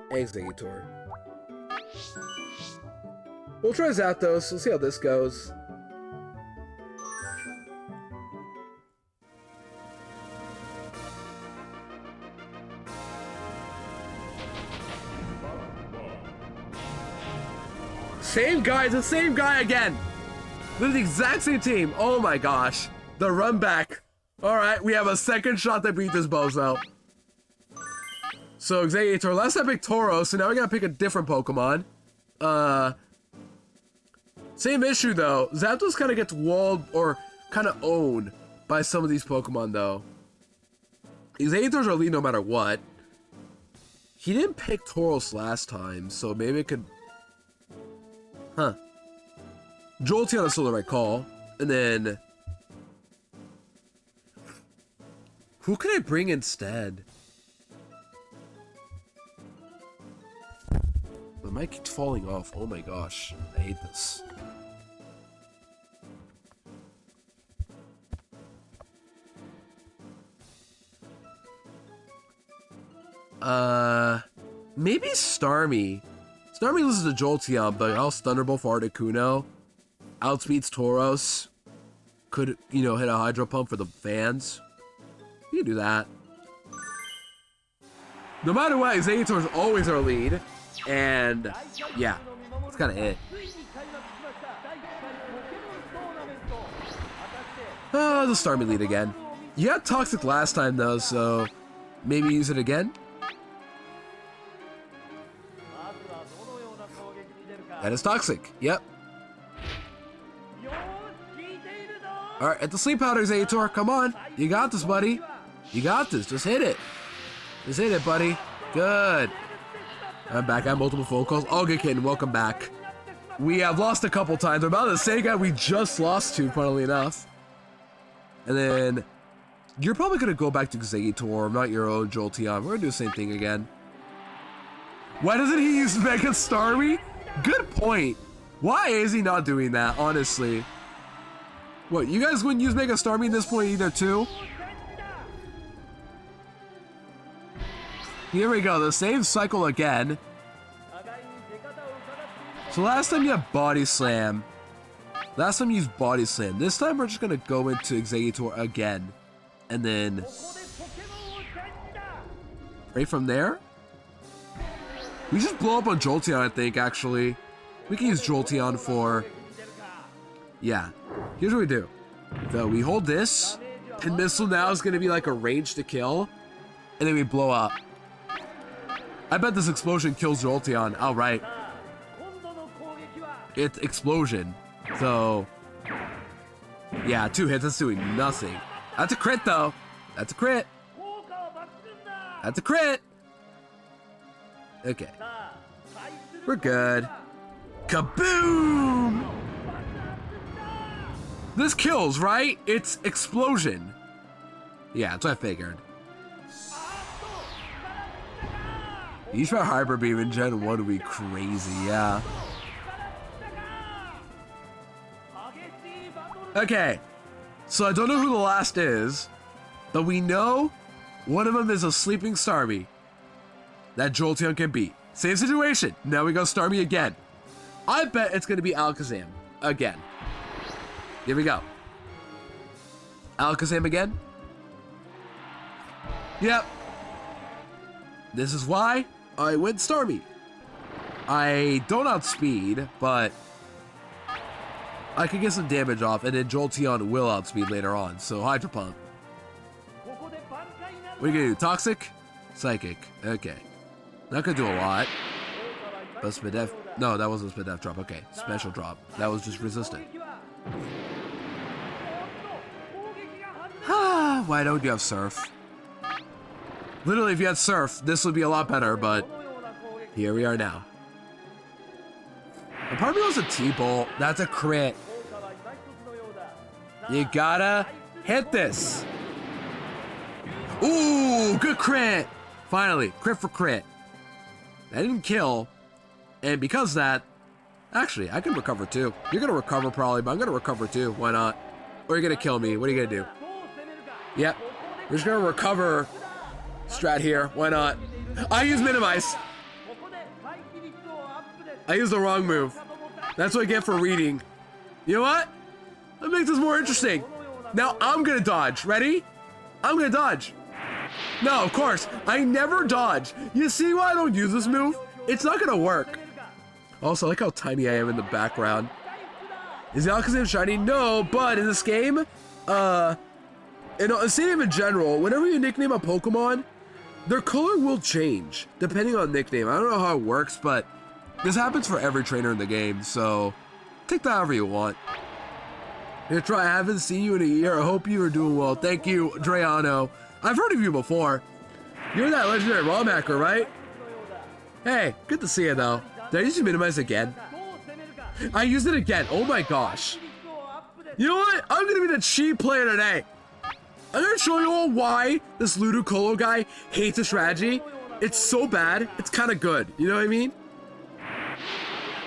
Executor. We'll try Zapdos, we'll see how this goes. Same guy, it's the same guy again! They're the exact same team, oh my gosh. The run back. Alright, we have a second shot to beat this bozo. So, Executor, last time I picked Tauros, so now we gotta pick a different Pokemon. Same issue though. Zapdos kind of gets walled, or kind of owned by some of these Pokemon though. Executors are lead no matter what. He didn't pick Tauros last time, so maybe it could... Huh. Jolteon is still the right call. And then... who can I bring instead? The mic keeps falling off. Oh my gosh. I hate this. Maybe Starmie. Starmie loses to Jolteon, but I'll Thunderbolt for Articuno. Outspeeds Tauros. Could, you know, hit a Hydro Pump for the fans. You can do that. No matter what, Executor is always our lead. And, yeah, that's kind of it. Oh, the Starmie lead again. You had Toxic last time, though, so maybe use it again? That is Toxic, yep. Alright, at the Sleep Powder, Executor, come on. You got this, buddy. You got this, just hit it. Just hit it, buddy. Good. I'm back. I have multiple phone calls. Okay, kitten, welcome back. We have lost a couple times. We're about the same guy we just lost to, funnily enough. And then, you're probably going to go back to Executor, not your own Jolteon. We're going to do the same thing again. Why doesn't he use Mega Starmie? Good point. Why is he not doing that, honestly? What, you guys wouldn't use Mega Starmie at this point either, too? Here we go, the same cycle again. So last time you had Body Slam. Last time you used Body Slam. This time we're just gonna go into Executor again. And then... Right from there? We just blow up on Jolteon, I think, actually. We can use Jolteon for... Yeah. Here's what we do. So we hold this, and Missile now is going to be like a range to kill, and then we blow up. I bet this explosion kills Jolteon outright. It's explosion. So, yeah, 2 hits, that's doing nothing. That's a crit, though. That's a crit. That's a crit. Okay. We're good. Kaboom! This kills, right? It's explosion. Yeah, that's what I figured. Each for Hyper Beam in Gen 1 would be crazy, yeah. Okay, so I don't know who the last is, but we know one of them is a sleeping Starmie that Jolteon can beat. Same situation. Now we go Starmie again. I bet it's going to be Alakazam again. Here we go. Alakazam again. Yep. This is why I went Starmie. I don't outspeed, but I can get some damage off, and then Jolteon will outspeed later on, so Hydro Pump. What are you gonna do? Toxic? Psychic. Okay. Not gonna do a lot. But Spadef. No, that wasn't Spadef drop. Okay. Special drop. That was just resistant. Why don't you have Surf? Literally, if you had Surf, this would be a lot better, but here we are now. And part of me was a T-Bolt. That's a crit. You gotta hit this. Ooh, good crit. Finally, crit for crit. That didn't kill. And because of that, actually, I can recover too. You're gonna recover probably, but I'm gonna recover too. Why not? Or you're gonna kill me. What are you gonna do? Yep. We're just gonna recover strat here. Why not? I use Minimize. I used the wrong move. That's what I get for reading. You know what? That makes this more interesting. Now I'm gonna dodge. Ready? I'm gonna dodge. No, of course. I never dodge. You see why I don't use this move? It's not gonna work. Also, I like how tiny I am in the background. Is the Alakazam shiny? No, but in this game, in a stadium in general, whenever you nickname a Pokemon, their color will change depending on nickname. I don't know how it works, but this happens for every trainer in the game, so take that however you want. Here, Troy, I haven't seen you in a year. I hope you are doing well. Thank you, Dreano. I've heard of you before. You're that legendary ROM hacker, right? Hey, good to see you, though. Did I use Minimize again? I used it again. Oh my gosh. You know what? I'm gonna be the cheap player today. I'm gonna show you all why this Ludicolo guy hates a strategy. It's so bad, it's kind of good. You know what I mean?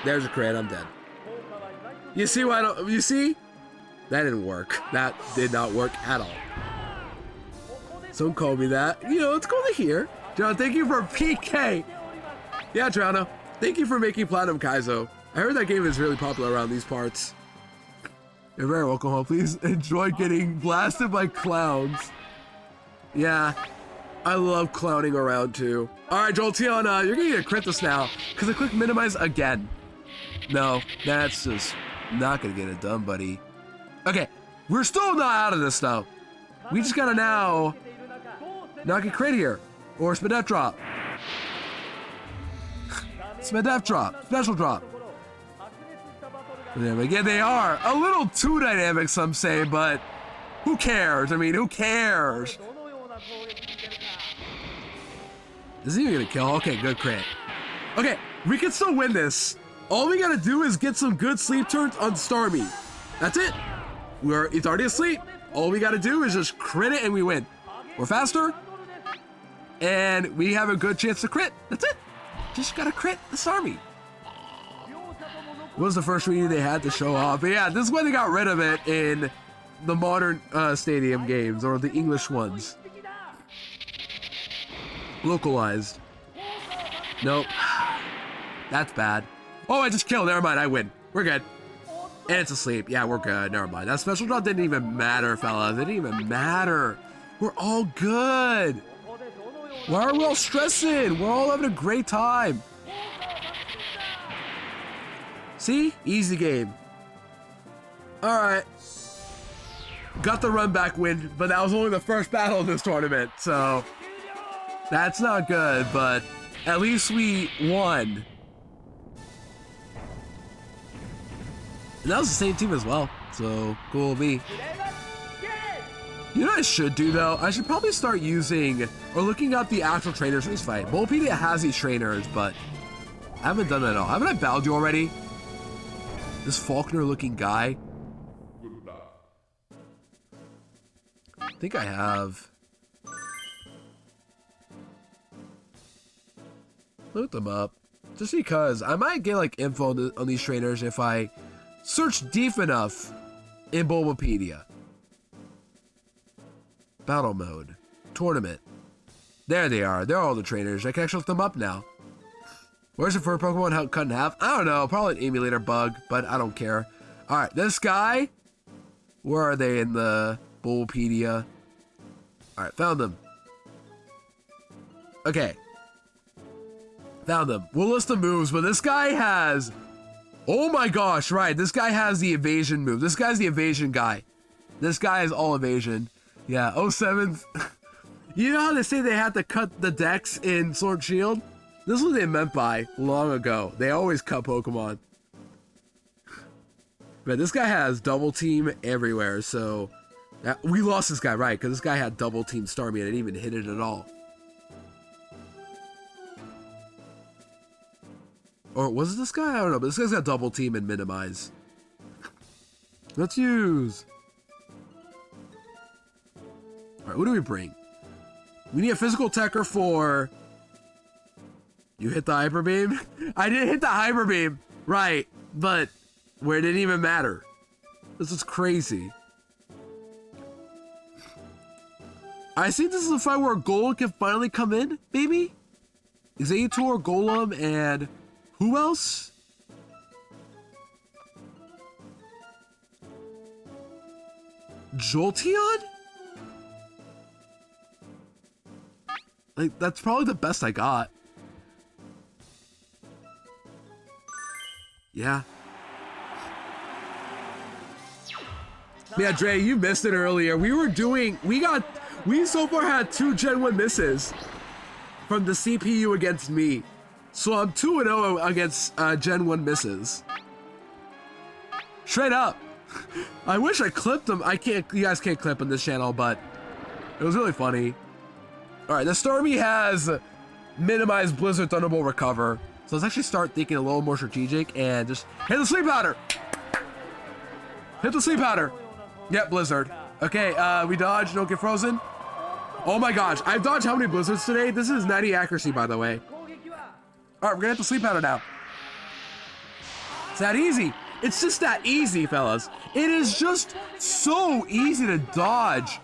There's a crit. I'm dead. You see why I don't? You see? That didn't work. That did not work at all. Someone called me that. You know, it's cool to hear. John, thank you for PK. Yeah, Drowno. Thank you for making Platinum Kaizo. I heard that game is really popular around these parts. You're very welcome home. Please enjoy getting blasted by clowns. Yeah, I love clowning around too. All right, Jolteon, you're gonna get a crit this now because I click Minimize again. No, that's just not gonna get it done, buddy. Okay, we're still not out of this though. We just gotta now not get crit here or Spadef drop. Spadef drop, special drop. Yeah, again, they are a little too dynamic, some say, but who cares? I mean, who cares? Is he even gonna kill? Okay, good crit. Okay, we can still win this. All we gotta do is get some good sleep turns on Starmie. That's it. It's already asleep. All we gotta do is just crit it and we win. We're faster, and we have a good chance to crit. That's it. Just gotta crit the Starmie. What was the first reading they had to show off? But yeah, this is when they got rid of it in the modern stadium games, or the English ones. Localized. Nope. That's bad. Oh, I just killed. Never mind, I win. We're good. And it's asleep. Yeah, we're good. Never mind. That special drop didn't even matter, fellas. It didn't even matter. We're all good. Why are we all stressing? We're all having a great time. See? Easy game. Alright. Got the run back win, but that was only the first battle of this tournament, so that's not good, but at least we won. And that was the same team as well, so cool with me. You know what I should do though? I should probably start using or looking up the actual trainers for this fight. Bulbapedia has these trainers, but I haven't done that at all. Haven't I battled you already? This Faulkner looking guy. I think I have. Look them up. Just because I might get like info on these trainers if I search deep enough in Bulbapedia. Battle mode. Tournament. There they are. They're all the trainers. I can actually look them up now. Where's the first Pokemon cut in half? I don't know. Probably an emulator bug, but I don't care. Alright, this guy. Where are they in the Bulbapedia? Alright, found them. Okay. Found them. We'll list the moves, but this guy has... Oh my gosh, right. This guy has the evasion move. This guy's the evasion guy. This guy is all evasion. Yeah, 07. You know how they say they had to cut the decks in Sword and Shield? This is what they meant by long ago. They always cut Pokemon. But this guy has double team everywhere, so... we lost this guy, right, because this guy had double team Starmie and it didn't even hit it at all. Or was it this guy? I don't know, but this guy's got double team and minimize. Let's use... Alright, what do we bring? We need a physical attacker for... You hit the Hyper Beam? I didn't hit the Hyper Beam! Right, but where it didn't even matter. This is crazy. I think this is a fight where Golem can finally come in, maybe? Executor, Golem, and... Who else? Jolteon? Like, that's probably the best I got. Yeah. Yeah, Dre, you missed it earlier. We so far had 2 Gen 1 misses from the CPU against me. So I'm 2-0 against Gen 1 misses. Straight up. I wish I clipped them. You guys can't clip on this channel, but it was really funny. Alright, the Starmie has minimized Blizzard Thunderbolt Recover. So let's actually start thinking a little more strategic and just hit the Sleep Powder! Hit the Sleep Powder! Yep, Blizzard. Okay, we dodge, don't get frozen. Oh my gosh, I've dodged how many Blizzards today? This is 90 accuracy, by the way. Alright, we're gonna hit the Sleep Powder now. It's that easy. It's just that easy, fellas. It is just so easy to dodge.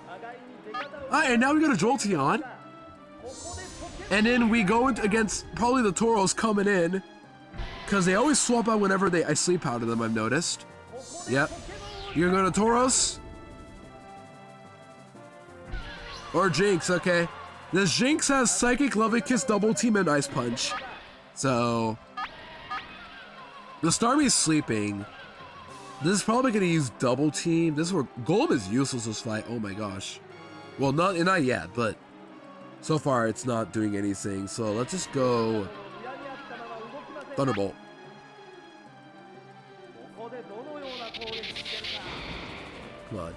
Alright, and now we got a Jolteon. And then we go against probably the Tauros coming in. Because they always swap out whenever I Sleep Powder them, I've noticed. Yep. You're gonna go to Tauros? Or Jinx, okay. This Jinx has Psychic, Lovely Kiss, Double Team, and Ice Punch. So... The Starmie's sleeping. This is probably gonna use Double Team. This is where... Golem is useless this fight, oh my gosh. Well, not yet, but... So far, it's not doing anything, so let's just go... Thunderbolt. Come on.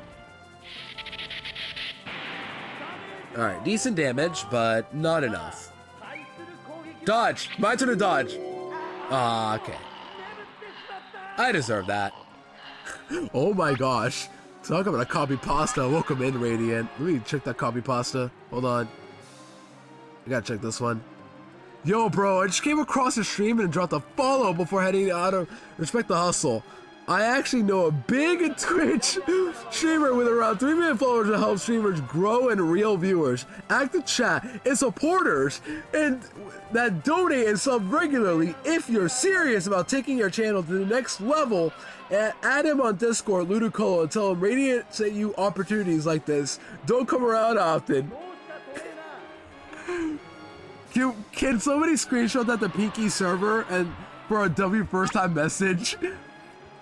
Alright, decent damage, but not enough. Dodge! My turn to dodge! Ah, okay. I deserve that. Oh my gosh. Talk about a copy pasta. Welcome in, Radiant. Let me check that copy pasta. Hold on. I gotta check this one. Yo, bro, I just came across your stream and dropped a follow before heading out of Respect the Hustle. I actually know a big Twitch streamer with around 3 million followers to help streamers grow and real viewers, active chat, and supporters, and that donate and sub regularly. If you're serious about taking your channel to the next level, add him on Discord, Ludicolo, and tell him Radiant sent you opportunities like this. Don't come around often. Can somebody screenshot that the Pinky server and for a W first time message?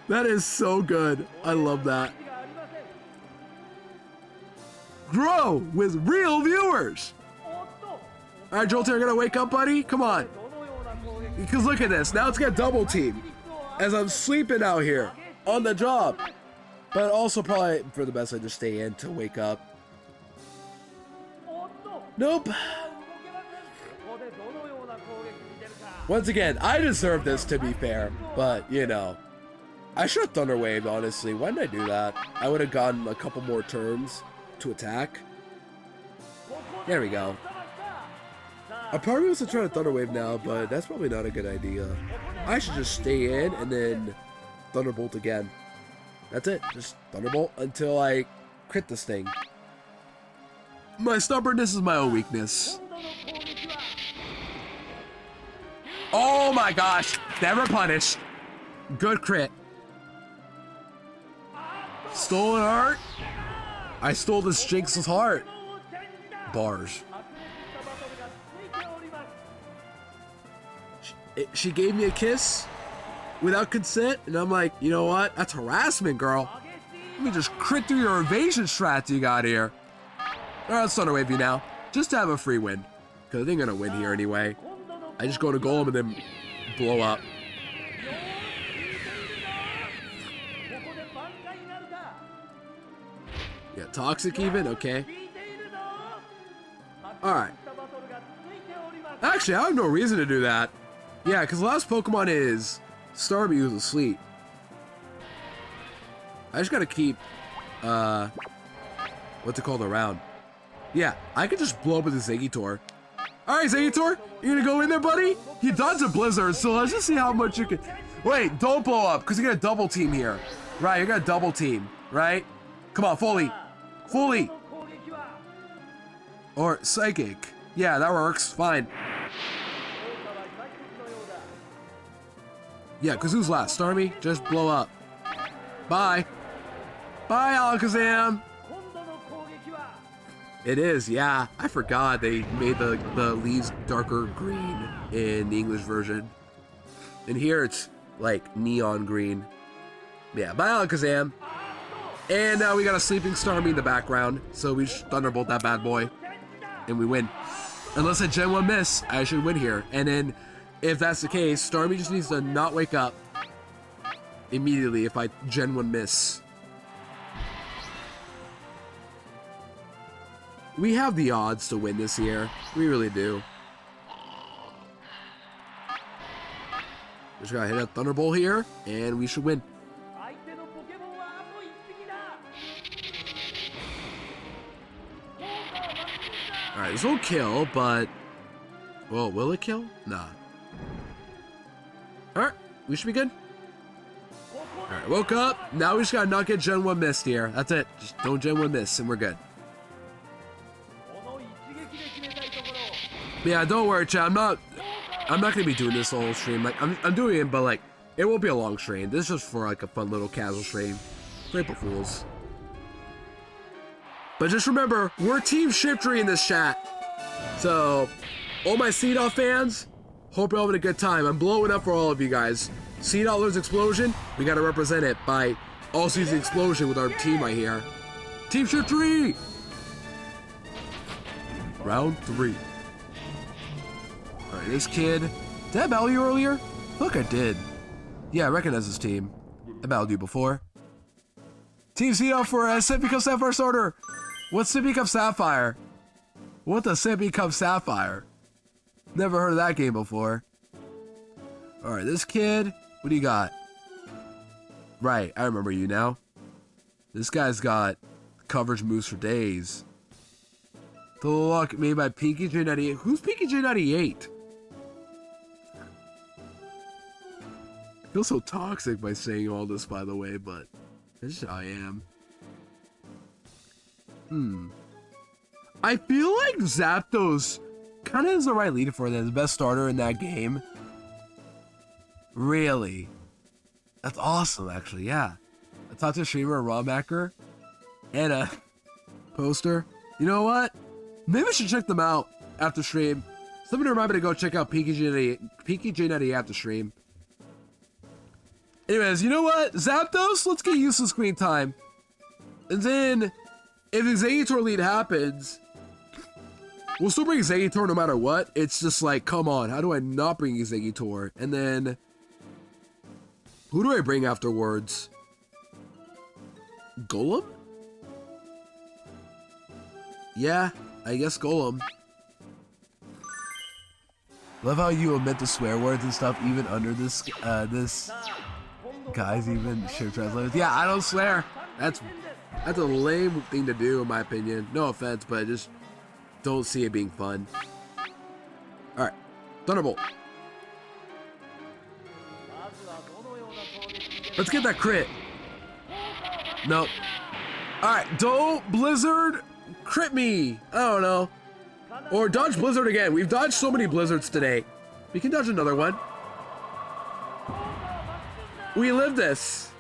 That is so good. I love that. Grow with real viewers. All right, Jolty, you're gonna wake up, buddy. Come on. Because look at this. Now it's got double team as I'm sleeping out here on the job. But also probably for the best I just stay in to wake up. Nope. Once again, I deserve this to be fair, but you know, I should have Thunder Waved, honestly. Why didn't I do that? I would have gotten a couple more turns to attack. There we go. I probably was trying to Thunder Wave now, but that's probably not a good idea. I should just stay in and then Thunderbolt again. That's it. Just Thunderbolt until I crit this thing. My stubbornness is my own weakness. Oh my gosh. Never punished. Good crit. Stolen heart. I stole this Jinx's heart. Bars. She gave me a kiss without consent, and I'm like, you know what? That's harassment, girl. Let me just crit through your evasion strats you got here. Alright, let's Thunder Wave you now. Just to have a free win. Because I think I'm going to win here anyway. I just go to Golem and then blow up. Yeah, Toxic even? Okay. Alright. Actually, I have no reason to do that. Yeah, because the last Pokemon is Starmie who's asleep. I just gotta keep, what's it called around. Yeah, I could just blow up with the Zangitor. Alright, Zangitor, you gonna go in there, buddy? You dodged a Blizzard, so let's just see how much you can... Wait, don't blow up, because you got a double team here. Right, you're gonna double team, right? Come on, fully. Fully. Or Psychic. Yeah, that works, fine. Yeah, because who's last? Starmie? Just blow up. Bye. Bye, Alakazam. It is, yeah. I forgot they made the leaves darker green in the English version. And here it's like neon green. Yeah, bye, Alakazam. And now we got a sleeping Starmie in the background. So we just Thunderbolt that bad boy. And we win. Unless I Gen 1 miss, I should win here. And then... if that's the case, Starmie just needs to not wake up immediately if I Gen 1 miss. We have the odds to win this here. We really do. Just gotta hit a Thunderbolt here, and we should win. Alright, this will kill, but... well, will it kill? Nah. Alright, we should be good. Alright, woke up. Now we just gotta not get Gen 1 missed here. That's it. Just don't Gen 1 miss, and we're good. Yeah, don't worry, chat. I'm not gonna be doing this the whole stream. Like, I'm doing it, but like, it won't be a long stream. This is just for like a fun little casual stream. For April Fools. But just remember, we're Team Shiftry in this chat. So, all my Seedot fans, hope you're having a good time. I'm blowing up for all of you guys. Seedot learns Explosion, we gotta represent it by also using Explosion with our team right here. Team Shiftry! Round 3. Alright, this kid. Did I battle you earlier? I feel like I did. Yeah, I recognize this team. I battled you before. Team Seedot for a Sippy Cup Sapphire starter. What's Sippy Cup Sapphire? What the Sippy Cup Sapphire? Never heard of that game before. Alright, this kid. What do you got? Right, I remember you now. This guy's got coverage moves for days. The luck made by Pinky J98. Who's Pinky J98? I feel so toxic by saying all this, by the way, but this is how I am. I feel like Zapdos kind of is the right leader for that. The best starter in that game. Really? That's awesome, actually, yeah. I talked to a streamer, a Rawmacker, and a poster. You know what? Maybe I should check them out after stream. Somebody remind me to go check out PKJ98 after stream. Anyways, you know what? Zapdos, let's get used to screen time. And then, if Exeggutor lead happens, we'll still bring Exeggutor no matter what. It's just like, come on, how do I not bring Exeggutor? And then, who do I bring afterwards? Golem? Yeah, I guess Golem. Love how you omit the swear words and stuff even under this guys even shift translators. Yeah, I don't swear. That's a lame thing to do in my opinion. No offense, but I just don't see it being fun. Alright. Thunderbolt. Let's get that crit. Nope. Alright, don't Blizzard crit me. I don't know. Or dodge Blizzard again. We've dodged so many Blizzards today. We can dodge another one. We live this.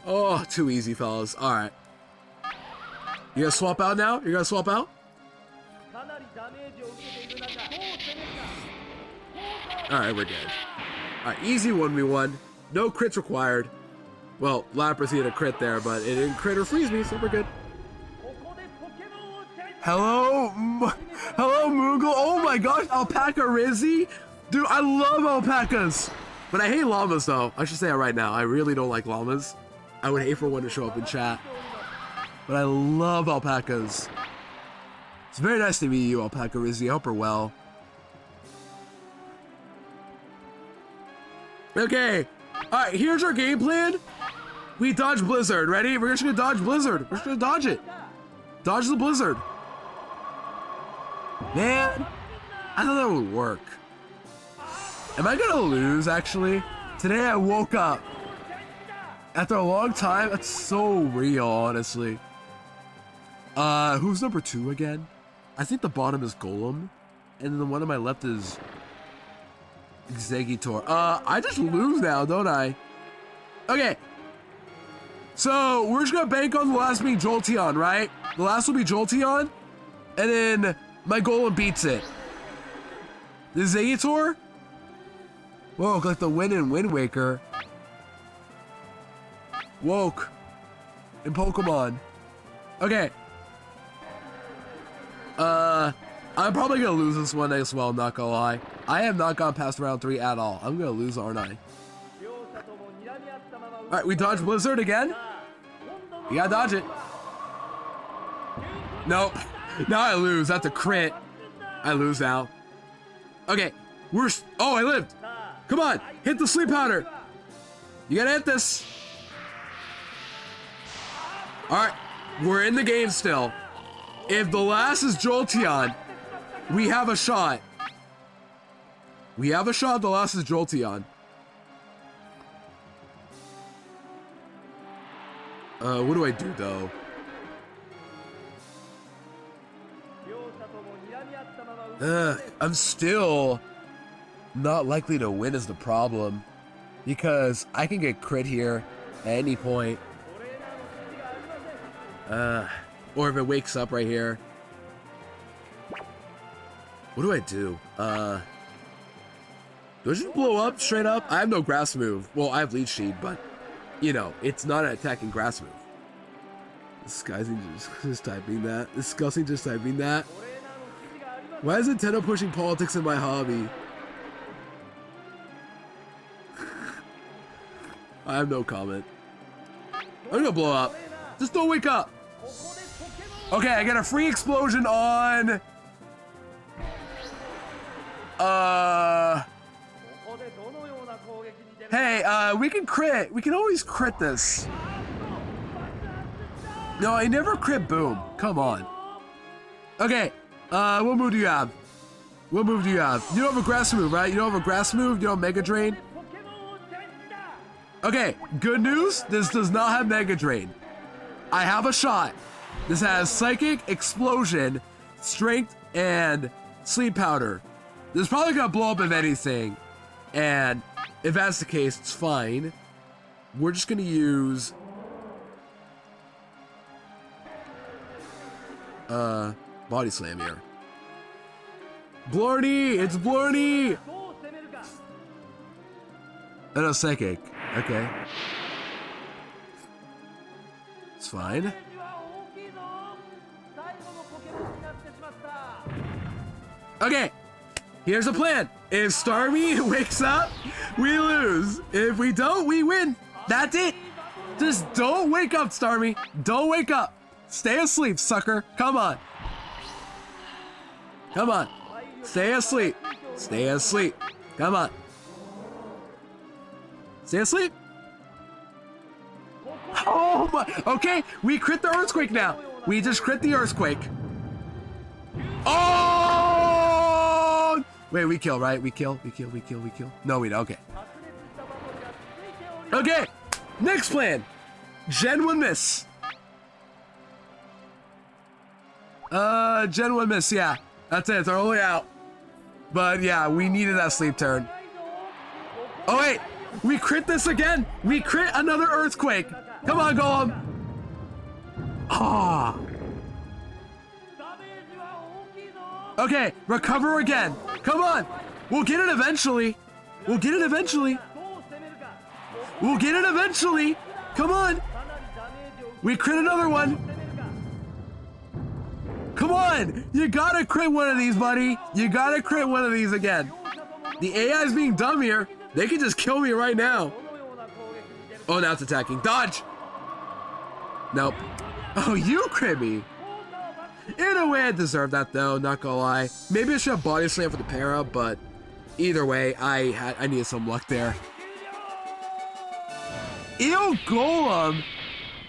Oh, too easy, fellas. Alright. You gonna swap out now? You gonna swap out? Alright, we're dead. Alright, easy 1v1. No crits required. Well, Lapras hit a crit there, but it didn't crit or freeze me, so we're good. Hello? Hello, Moogle? Oh my gosh, Alpaca Rizzy? Dude, I love alpacas. But I hate llamas, though. I should say it right now. I really don't like llamas. I would hate for one to show up in chat. But I love alpacas. It's very nice to meet you, Alpaca Rizzy. I hope you're well. Okay. Alright, here's our game plan. We dodge Blizzard. Ready? We're just gonna dodge Blizzard. We're just gonna dodge it. Dodge the Blizzard. Man, I thought that would work. Am I gonna lose, actually? Today I woke up. After a long time, that's so real, honestly. Who's number 2 again? I think the bottom is Golem. And then the one on my left is Exeggutor. I just lose now, don't I? Okay. So, we're just gonna bank on the last being Jolteon, right? The last will be Jolteon. And then my Golem beats it. The Exeggutor? Whoa, like the Wind and Wind Waker. Woke. In Pokemon. Okay. I'm probably gonna lose this one as well, not gonna lie. I have not gone past round 3 at all. I'm gonna lose, aren't I? Alright, we dodge Blizzard again. You gotta dodge it. Nope. Now I lose. That's a crit. I lose now. Okay. Oh, I lived. Come on. Hit the sleep powder. You gotta hit this. Alright. We're in the game still. If the last is Jolteon, we have a shot. We have a shot. The last is Jolteon. What do I do though? I'm still not likely to win is the problem. Because I can get crit here at any point. Or if it wakes up right here. What do I do? Do I just blow up straight up? I have no grass move. Well, I have Leech Seed, but you know, it's not an attacking grass move. Disgusting just typing that. Disgusting just typing that. Why is Nintendo pushing politics in my hobby? I have no comment. I'm gonna blow up. Just don't wake up. Okay, I get a free explosion on... Hey, we can crit. We can always crit this. No, I never crit boom. Come on. Okay, what move do you have? What move do you have? You don't have a grass move, right? You don't have a grass move? You don't have Mega Drain? Okay, good news. This does not have Mega Drain. I have a shot. This has Psychic, Explosion, Strength, and Sleep Powder. This is probably gonna blow up if anything. And if that's the case, it's fine. We're just gonna use... Body Slam here. Blarney! It's Blarney! Oh no, psychic. Okay. It's fine. Okay, here's the plan. If Starmie wakes up, we lose. If we don't, we win. That's it. Just don't wake up, Starmie. Don't wake up. Stay asleep, sucker. Come on. Come on. Stay asleep. Stay asleep. Come on. Stay asleep. Oh my. Okay, we crit the earthquake now. We just crit the earthquake. Oh! Wait, we kill, right? We kill. No, we don't. Okay. Okay. Next plan. Gen 1 miss. Gen 1 miss, yeah. That's it, they're only out. But yeah, we needed that sleep turn. Oh wait, we crit this again. We crit another earthquake. Come on, Golem. Ah. Okay, recover again. Come on. We'll get it eventually. We'll get it eventually. We'll get it eventually. Come on. We crit another one. Come on. You gotta crit one of these, buddy. You gotta crit one of these again. The AI is being dumb here. They can just kill me right now. Oh, now it's attacking. Dodge. Nope. Oh, you crit me. In a way, I deserve that though, not gonna lie. Maybe I should have body slam for the para, but either way, I needed some luck there. Ew, Golem!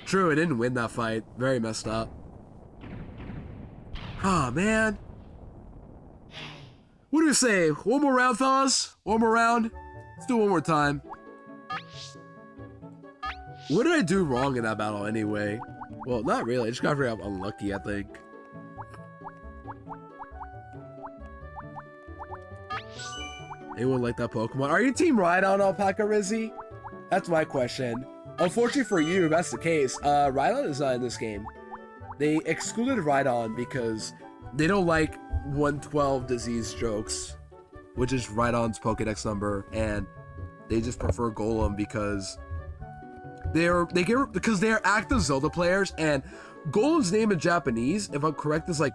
True, it didn't win that fight. Very messed up. Oh, man. What do you say? One more round, fellas? One more round? Let's do it one more time. What did I do wrong in that battle anyway? Well, not really. I just got very unlucky, I think. Anyone like that Pokemon? Are you Team Rhydon, Alpaca Rizzy? That's my question. Unfortunately for you, if that's the case, Rhydon is not in this game. They excluded Rhydon because they don't like 112 disease jokes, which is Rhydon's Pokedex number, and they just prefer Golem because they're active Zelda players, and Golem's name in Japanese, if I'm correct, is like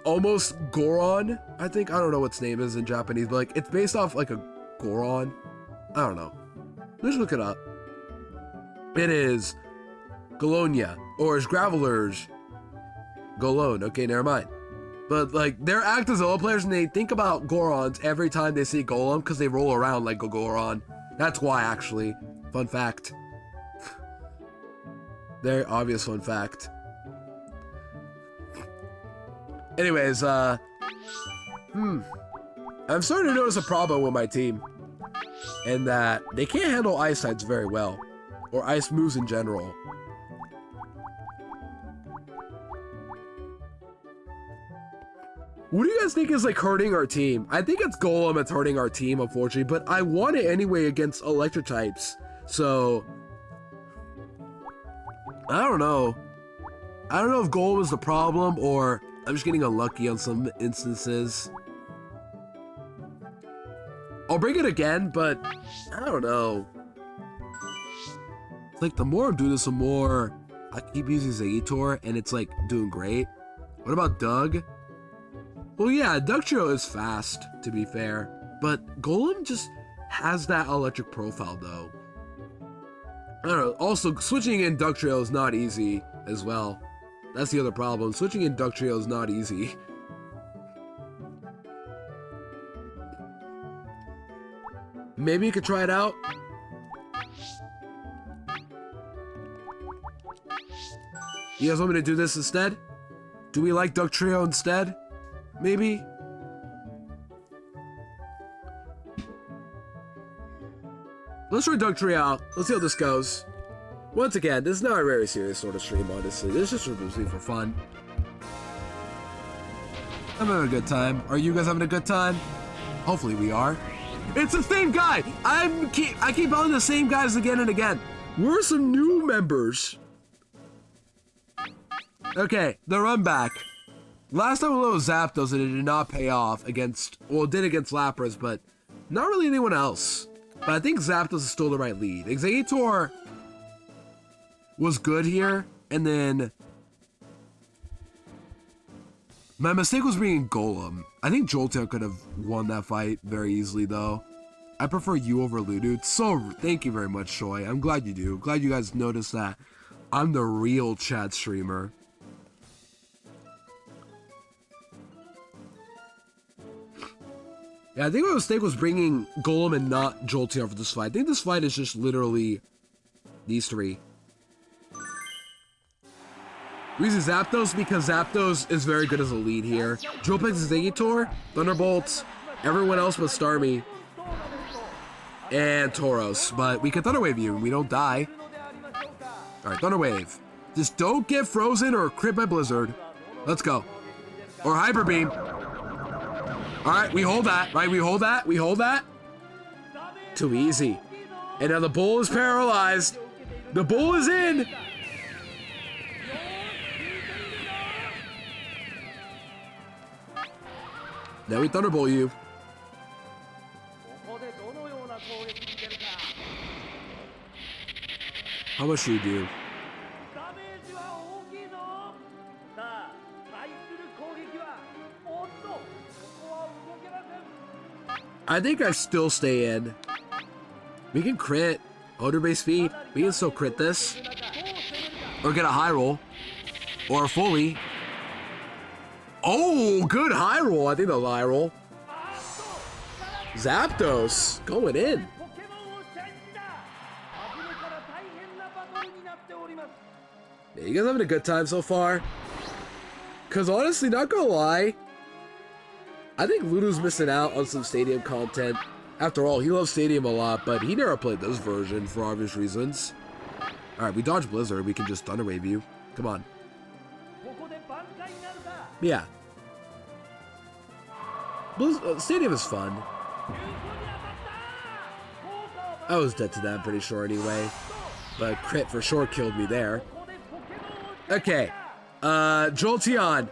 almost Goron, I think. I don't know what its name is in Japanese, but like it's based off like a Goron. I don't know. Let's look it up. It is Galonia, or is Gravelers Golone. Okay, never mind. But like they're active Zelda players and they think about Gorons every time they see Golem because they roll around like a Goron. That's why, actually. Fun fact. Very obvious fun fact. Anyways, I'm starting to notice a problem with my team. And that they can't handle ice types very well. Or ice moves in general. What do you guys think is like hurting our team? I think it's Golem that's hurting our team, unfortunately. But I want it anyway against electric types. So I don't know. I don't know if Golem is the problem or I'm just getting unlucky on some instances. I'll bring it again, but I don't know. Like the more I'm doing this, the more I keep using Zagitor and it's like doing great. What about Doug? Well, yeah, Dugtrio is fast, to be fair, but Golem just has that electric profile though. I don't know. Also, switching in Dugtrio is not easy as well. That's the other problem. Switching in Dugtrio is not easy. Maybe you could try it out. You guys want me to do this instead? Do we like Dugtrio instead? Maybe? Let's try Dugtrio out. Let's see how this goes. Once again, this is not a very serious sort of stream, honestly. This is just mostly for fun. I'm having a good time. Are you guys having a good time? Hopefully we are. It's the same guy! I keep on the same guys again and again. We're some new members. Okay, the run back. Last time we went with Zapdos and it did not pay off against, well, it did against Lapras, but not really anyone else. But I think Zapdos is still the right lead. Exeggutor was good here, and then my mistake was bringing Golem. I think Jolteon could have won that fight very easily, though. I prefer you over Ludo. So, thank you very much, Shoy. I'm glad you do. Glad you guys noticed that I'm the real chat streamer. Yeah, I think my mistake was bringing Golem and not Jolteon for this fight. I think this fight is just literally these three. Reason Zapdos because Zapdos is very good as a lead here. Drill picks Exeggutor, Thunderbolt, everyone else but Starmie, and Tauros. But we can Thunder Wave you and we don't die. Alright, Thunder Wave. Just don't get frozen or crit by Blizzard. Let's go. Or Hyper Beam. Alright, we hold that, right? We hold that, we hold that. Too easy. And now the bull is paralyzed. The bull is in. Now we Thunderbolt you. How much do you do? I think I still stay in. We can crit. Odor base speed. We can still crit this. Or get a high roll. Or a fully. Oh, good high roll. I think the high roll. Zapdos going in. Yeah, you guys having a good time so far? Because honestly, not gonna lie, I think Ludo's missing out on some Stadium content. After all, he loves Stadium a lot, but he never played this version for obvious reasons. Alright, we dodge Blizzard. We can just Thunder Wave you. Come on. Yeah. Stadium is fun. I was dead to that, I'm pretty sure anyway. But crit for sure killed me there. Okay. Jolteon.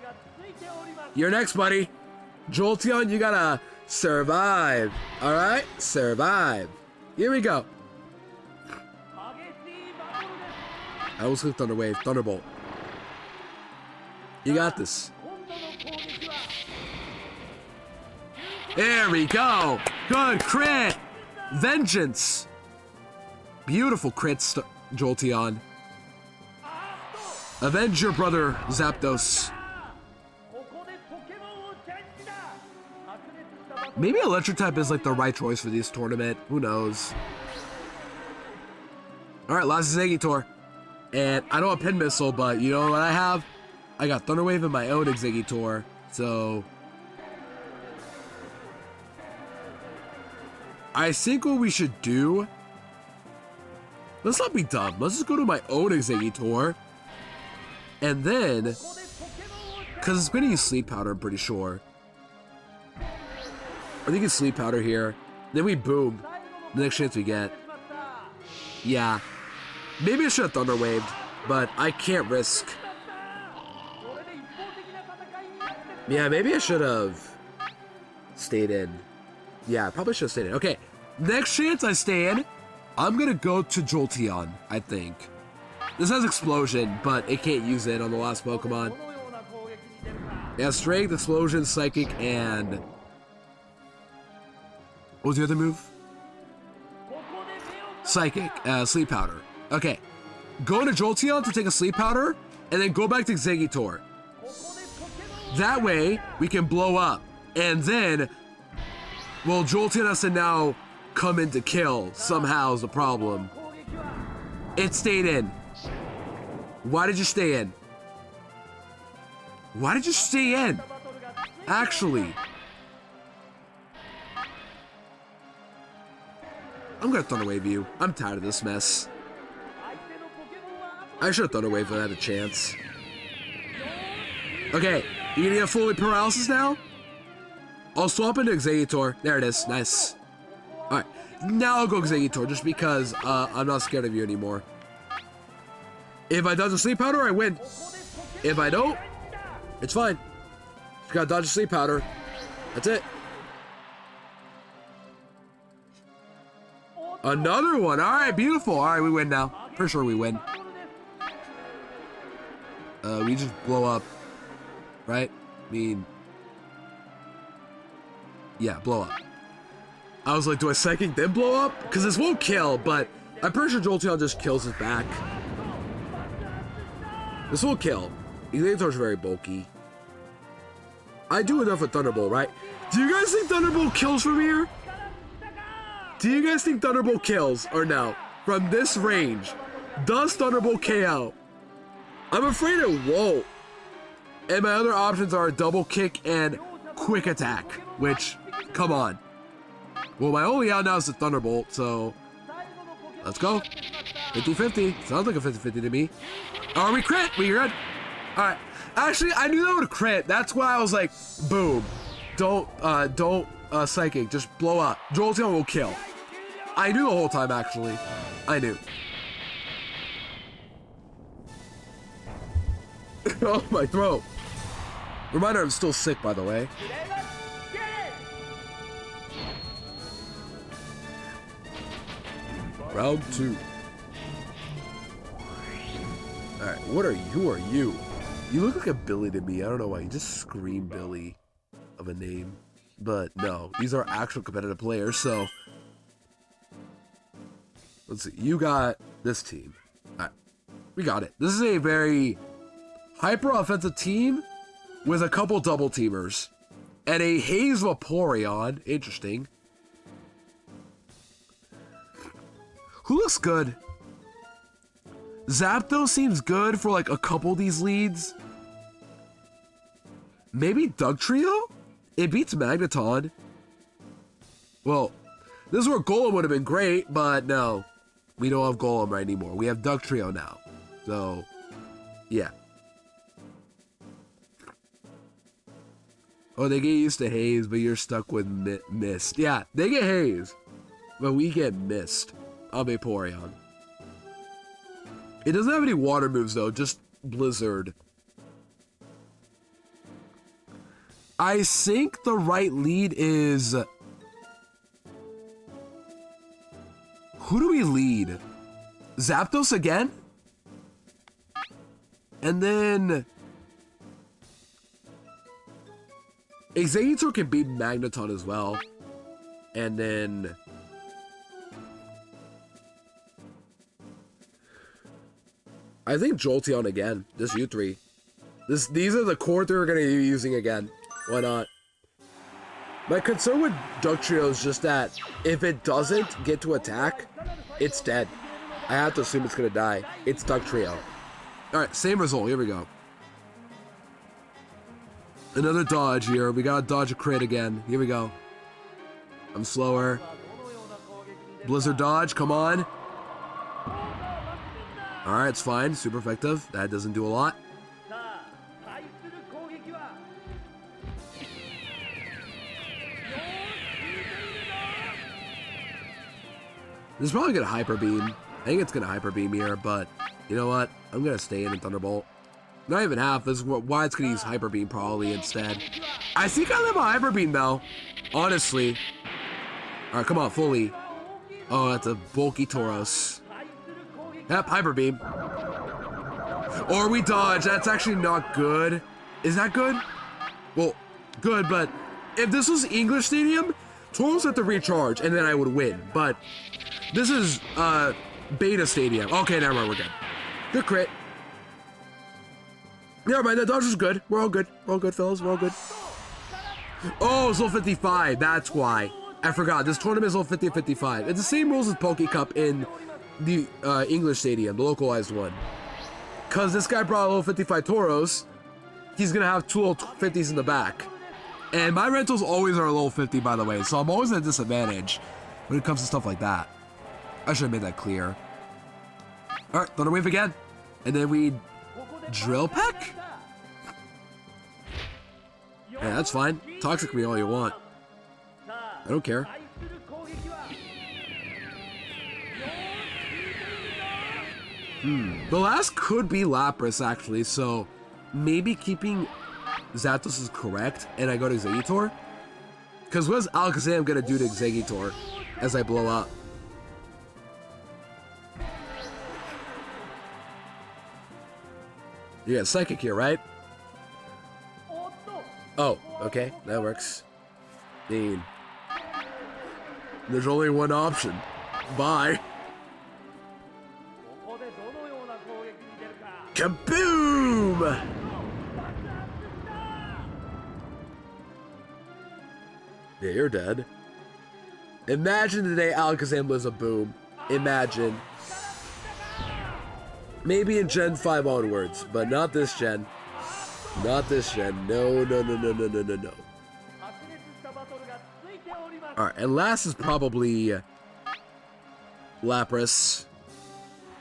You're next, buddy. Jolteon, you gotta survive. Alright? Survive. Here we go. I was with Thunder Wave. Thunderbolt. You got this. There we go. Good crit. Vengeance. Beautiful crit, Jolteon. Avenge your brother, Zapdos. Maybe Electric type is like the right choice for this tournament. Who knows? Alright, last Exeggutor. And I don't have Pin Missile, but you know what I have? I got Thunder Wave and my own Exeggutor. So I think what we should do, let's not be dumb. Let's just go to my own Exeggutor. And then, because it's going to use Sleep Powder, I'm pretty sure. I think it's Sleep Powder here. Then we boom. The next chance we get. Yeah. Maybe I should have Thunder Waved, but I can't risk. Yeah, maybe I should have stayed in. Yeah, I probably should have stayed in. Okay, next chance I stay in, I'm going to go to Jolteon, I think. This has Explosion, but it can't use it on the last Pokemon. Yeah, Strength, Explosion, Psychic, and what was the other move? Psychic, Sleep Powder. Okay, go to Jolteon to take a Sleep Powder, and then go back to Exeggutor. That way, we can blow up. And then, well, Jolteon has to now come in to kill. Somehow is the problem. It stayed in. Why did you stay in? Why did you stay in? Actually. I'm gonna Thunder Wave you. I'm tired of this mess. I should have Thunder Waved if I had a chance. Okay, you gonna get fully paralysis now? I'll swap into Exeggutor. There it is. Nice. Alright, now I'll go Exeggutor just because I'm not scared of you anymore. If I dodge a Sleep Powder, I win. If I don't, it's fine. gotta dodge a sleep powder. That's it. Another one. All right, beautiful. All right, we win now. Pretty sure we win. We just blow up, right? I mean, yeah, blow up. I was like, do I psychic then blow up? Because this won't kill, but I'm pretty sure Jolteon just kills his back. This will kill. Elator's very bulky. I do enough with Thunderbolt, right? Do you guys think Thunderbolt kills from here? Do you guys think Thunderbolt kills or no? From this range, does Thunderbolt KO? I'm afraid it won't. And my other options are double kick and quick attack, which, come on. Well, my only out now is the Thunderbolt, so let's go. 50-50. Sounds like a 50-50 to me. Oh, we crit. We good. All right. Actually, I knew that would crit. That's why I was like, boom. Don't psychic. Just blow up. Jolteon will kill. I knew the whole time, actually. I knew. Oh, my throat. Reminder, I'm still sick, by the way. Round 2. Alright, what are you? Who are you? You look like a Billy to me. I don't know why. You just scream Billy of a name. But no, these are actual competitive players, so... Let's see. You got this team. Alright. We got it. This is a very hyper-offensive team with a couple double teamers. And a Haze Vaporeon. Interesting. Who looks good? Zapdos seems good for like a couple of these leads. Maybe Dugtrio? It beats Magneton. Well, this is where Golem would have been great, but no. We don't have Golem right anymore. We have Dugtrio now. So, yeah. Oh, they get used to Haze, but you're stuck with Mist. Yeah, they get Haze, but we get Mist on Vaporeon. It doesn't have any water moves, though, just Blizzard. I think the right lead is... Who do we lead? Zapdos again? And then... Exeggutor can beat Magneton as well. And then... I think Jolteon again. Just you three. These are the core three we're going to be using again. Why not? My concern with Dugtrio is just that if it doesn't get to attack, it's dead. I have to assume it's going to die. It's Dugtrio. Alright, same result. Here we go. Another dodge here. We got to dodge a crit again. Here we go. I'm slower. Blizzard dodge. Come on. Alright, it's fine. Super effective. That doesn't do a lot. This is probably going to Hyper Beam. I think it's going to Hyper Beam here, but you know what? I'm going to stay in Thunderbolt. Not even half. This is why it's going to use Hyper Beam probably instead. I think I live a Hyper Beam though. Honestly. Alright, come on. Fully. Oh, that's a bulky Tauros. Yep, Hyper Beam. Or we dodge. That's actually not good. Is that good? Well, good, but if this was English Stadium, Tauros had to recharge, and then I would win. But this is Beta Stadium. Okay, never mind, we're good. Good crit. Never mind, that dodge was good. We're all good. We're all good, fellas. We're all good. Oh, it's level 55. That's why. I forgot. This tournament is level 50 and 55. It's the same rules as Poke Cup in the English Stadium, the localized one. Because this guy brought a level 55 Tauros, he's going to have two level 50s in the back. And my rentals always are a level 50, by the way, so I'm always at a disadvantage when it comes to stuff like that. I should have made that clear. Alright, Thunder Wave again. And then we Drill Peck? Yeah, that's fine. Toxic me all you want. I don't care. The last could be Lapras, actually, so maybe keeping Zapdos is correct and I go to Exeggutor? Because what is Alakazam gonna do to Exeggutor as I blow up? You got Psychic here, right? Oh, okay, that works. There's only one option. Bye. Kaboom! Yeah, you're dead. Imagine today Alakazam was a boom. Imagine. Maybe in Gen 5 onwards, but not this gen. Not this gen. No, no, no, no, no, no, no, no. Alright, and last is probably Lapras.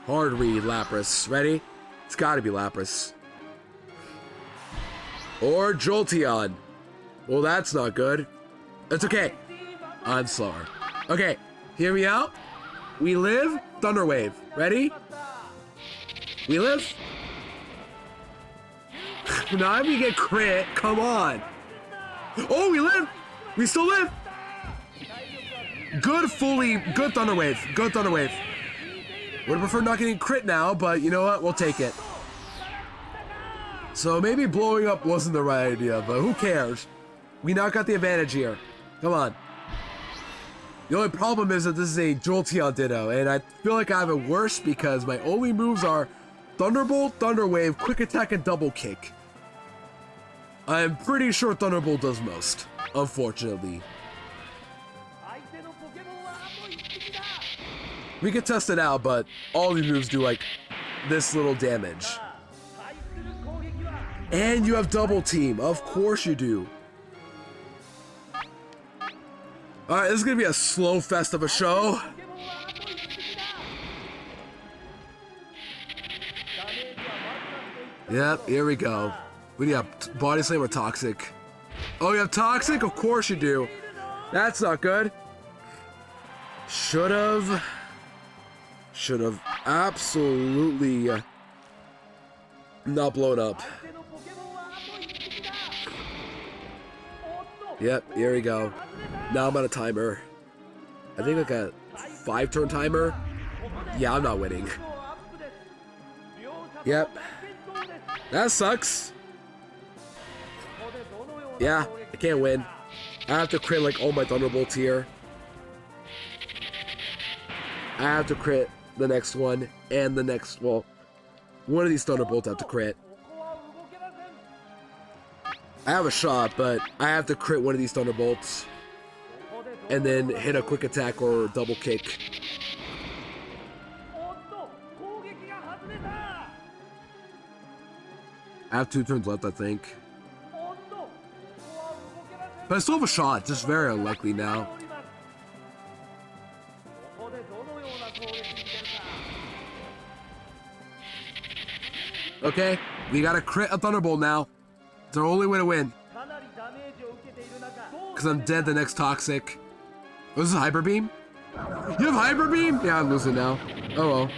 Hard read, Lapras. Ready? It's gotta be Lapras. Or Jolteon. Well, that's not good. It's okay. I'm slower. Okay, hear me out. We live, Thunder Wave. Ready? We live. Now we get crit. Come on. Oh, we live. We still live. Good Thunder Wave. Good Thunder Wave. Would prefer not getting crit now, but you know what? We'll take it. So maybe blowing up wasn't the right idea, but who cares? We now got the advantage here. Come on. The only problem is that this is a Jolteon Ditto, and I feel like I have it worse because my only moves are Thunderbolt, Thunder Wave, Quick Attack, and Double Kick. I'm pretty sure Thunderbolt does most, unfortunately. We could test it out, but all these moves do like this little damage. And you have Double Team, of course you do. Alright, this is gonna be a slow fest of a show. Yep, here we go. What do you have? Body Slam or Toxic? Oh, you have Toxic? Of course you do. That's not good. Should've absolutely not blown up. Yep, here we go. Now I'm on a timer. I think like a 5-turn timer. Yeah, I'm not winning. Yep. That sucks. Yeah, I can't win. I have to crit like all my Thunderbolts here. I have to crit the next one and the next, well, one of these Thunderbolts I have to crit. I have a shot, but I have to crit one of these Thunderbolts and then hit a Quick Attack or Double Kick. I have 2 turns left, I think. But I still have a shot, just very unlikely now. Okay, we gotta crit a Thunderbolt now. It's our only way to win. Because I'm dead the next Toxic. Oh, this is Hyper Beam? You have Hyper Beam? Yeah, I'm losing now. Oh well.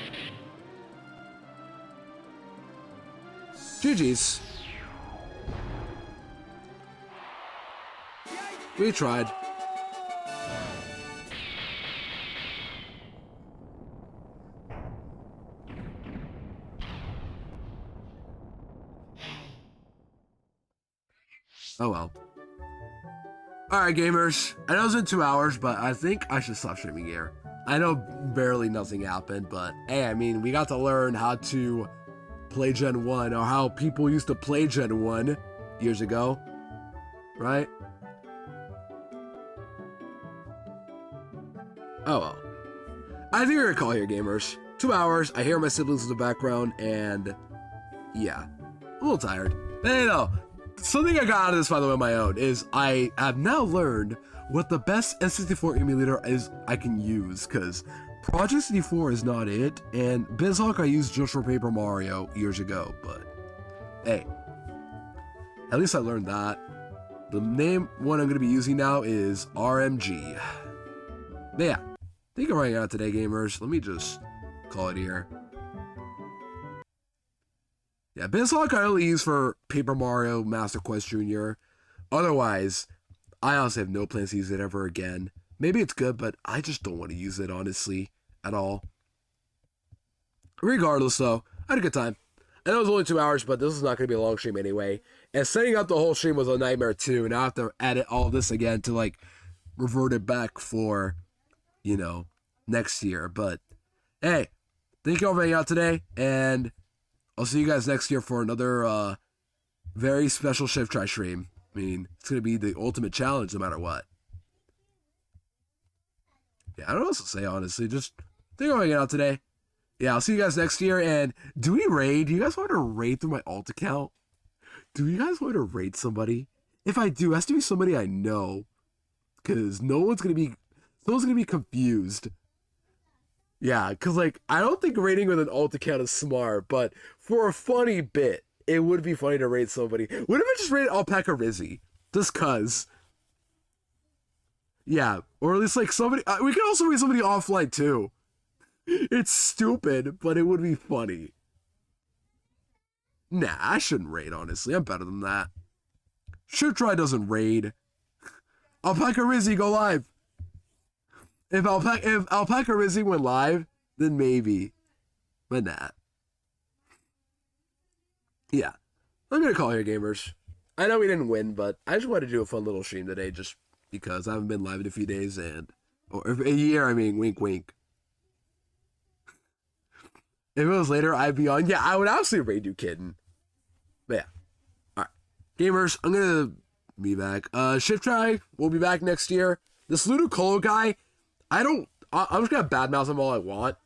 GG's. We tried. Oh well. Alright gamers, I know it's been 2 hours, but I think I should stop streaming here. I know barely nothing happened, but hey, I mean, we got to learn how to play Gen 1, or how people used to play Gen 1 years ago, right? Oh well. I think we're gonna call here, gamers. 2 hours, I hear my siblings in the background, and yeah, a little tired. But you know, something I got out of this, by the way, on my own, is I have now learned what the best N64 emulator is I can use, because Project 64 is not it, and BizHawk I used just for Paper Mario years ago, but hey, at least I learned that. The name one I'm going to be using now is RMG. But yeah, I think I'm running out today, gamers. Let me just call it here. Yeah, Bizlock I only use for Paper Mario Master Quest Jr. Otherwise, I honestly have no plans to use it ever again. Maybe it's good, but I just don't want to use it, honestly, at all. Regardless, though, I had a good time. I know it was only 2 hours, but this is not going to be a long stream anyway. And setting up the whole stream was a nightmare, too. And I have to edit all this again to, like, revert it back for, next year. But, hey, thank you all for hanging out today. And I'll see you guys next year for another very special Shift Try stream. I mean, it's going to be the ultimate challenge no matter what. Yeah, I don't know what else to say, honestly. Just thank you all for hanging out today. Yeah, I'll see you guys next year. And do we raid? Do you guys want to raid through my alt account? Do you guys want to raid somebody? If I do, it has to be somebody I know. Because someone's going to be confused. Yeah, because, like, I don't think raiding with an alt account is smart. But for a funny bit, it would be funny to raid somebody. What if I just raided Alpaca Rizzy? Just cuz. Yeah, or at least, like, somebody... we can also raid somebody offline, too. It's stupid, but it would be funny. Nah, I shouldn't raid, honestly. I'm better than that. Shift Try doesn't raid. Alpaca Rizzy, go live. If Alpaca Rizzy went live, then maybe. But nah. Yeah. I'm gonna call here, gamers. I know we didn't win, but I just wanted to do a fun little stream today just because I haven't been live in a few days or a year, I mean, wink, wink. If it was later, I'd be on. Yeah, I would absolutely raid you, kidding. But yeah. Alright. Gamers, I'm going to be back. Shift Try will be back next year. This Ludicolo guy, I'm just going to badmouth him all I want.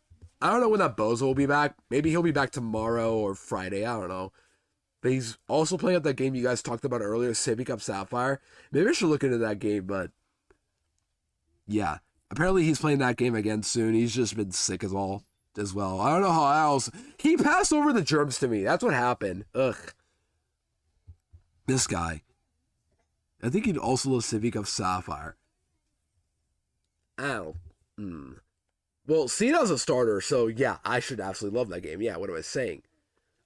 I don't know when that Bozo will be back. Maybe he'll be back tomorrow or Friday. I don't know. But he's also playing at that game you guys talked about earlier, Sippy Cup Sapphire. Maybe I should look into that game, but yeah. Apparently he's playing that game again soon. He's just been sick as well. I don't know how else. He passed over the germs to me. That's what happened. Ugh. This guy. I think he'd also love Civic of Sapphire. Ow. Well, Cena's a starter, so yeah, I should absolutely love that game. Yeah, what am I saying?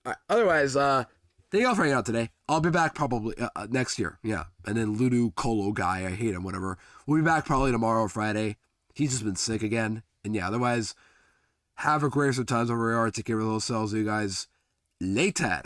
Alright, otherwise, thank y'all for hanging out today. I'll be back probably next year. Yeah. And then Ludicolo guy, I hate him, whatever. We'll be back probably tomorrow or Friday. He's just been sick again. And yeah, otherwise... have a great rest of times over here. Take care of those selves, you guys. Later.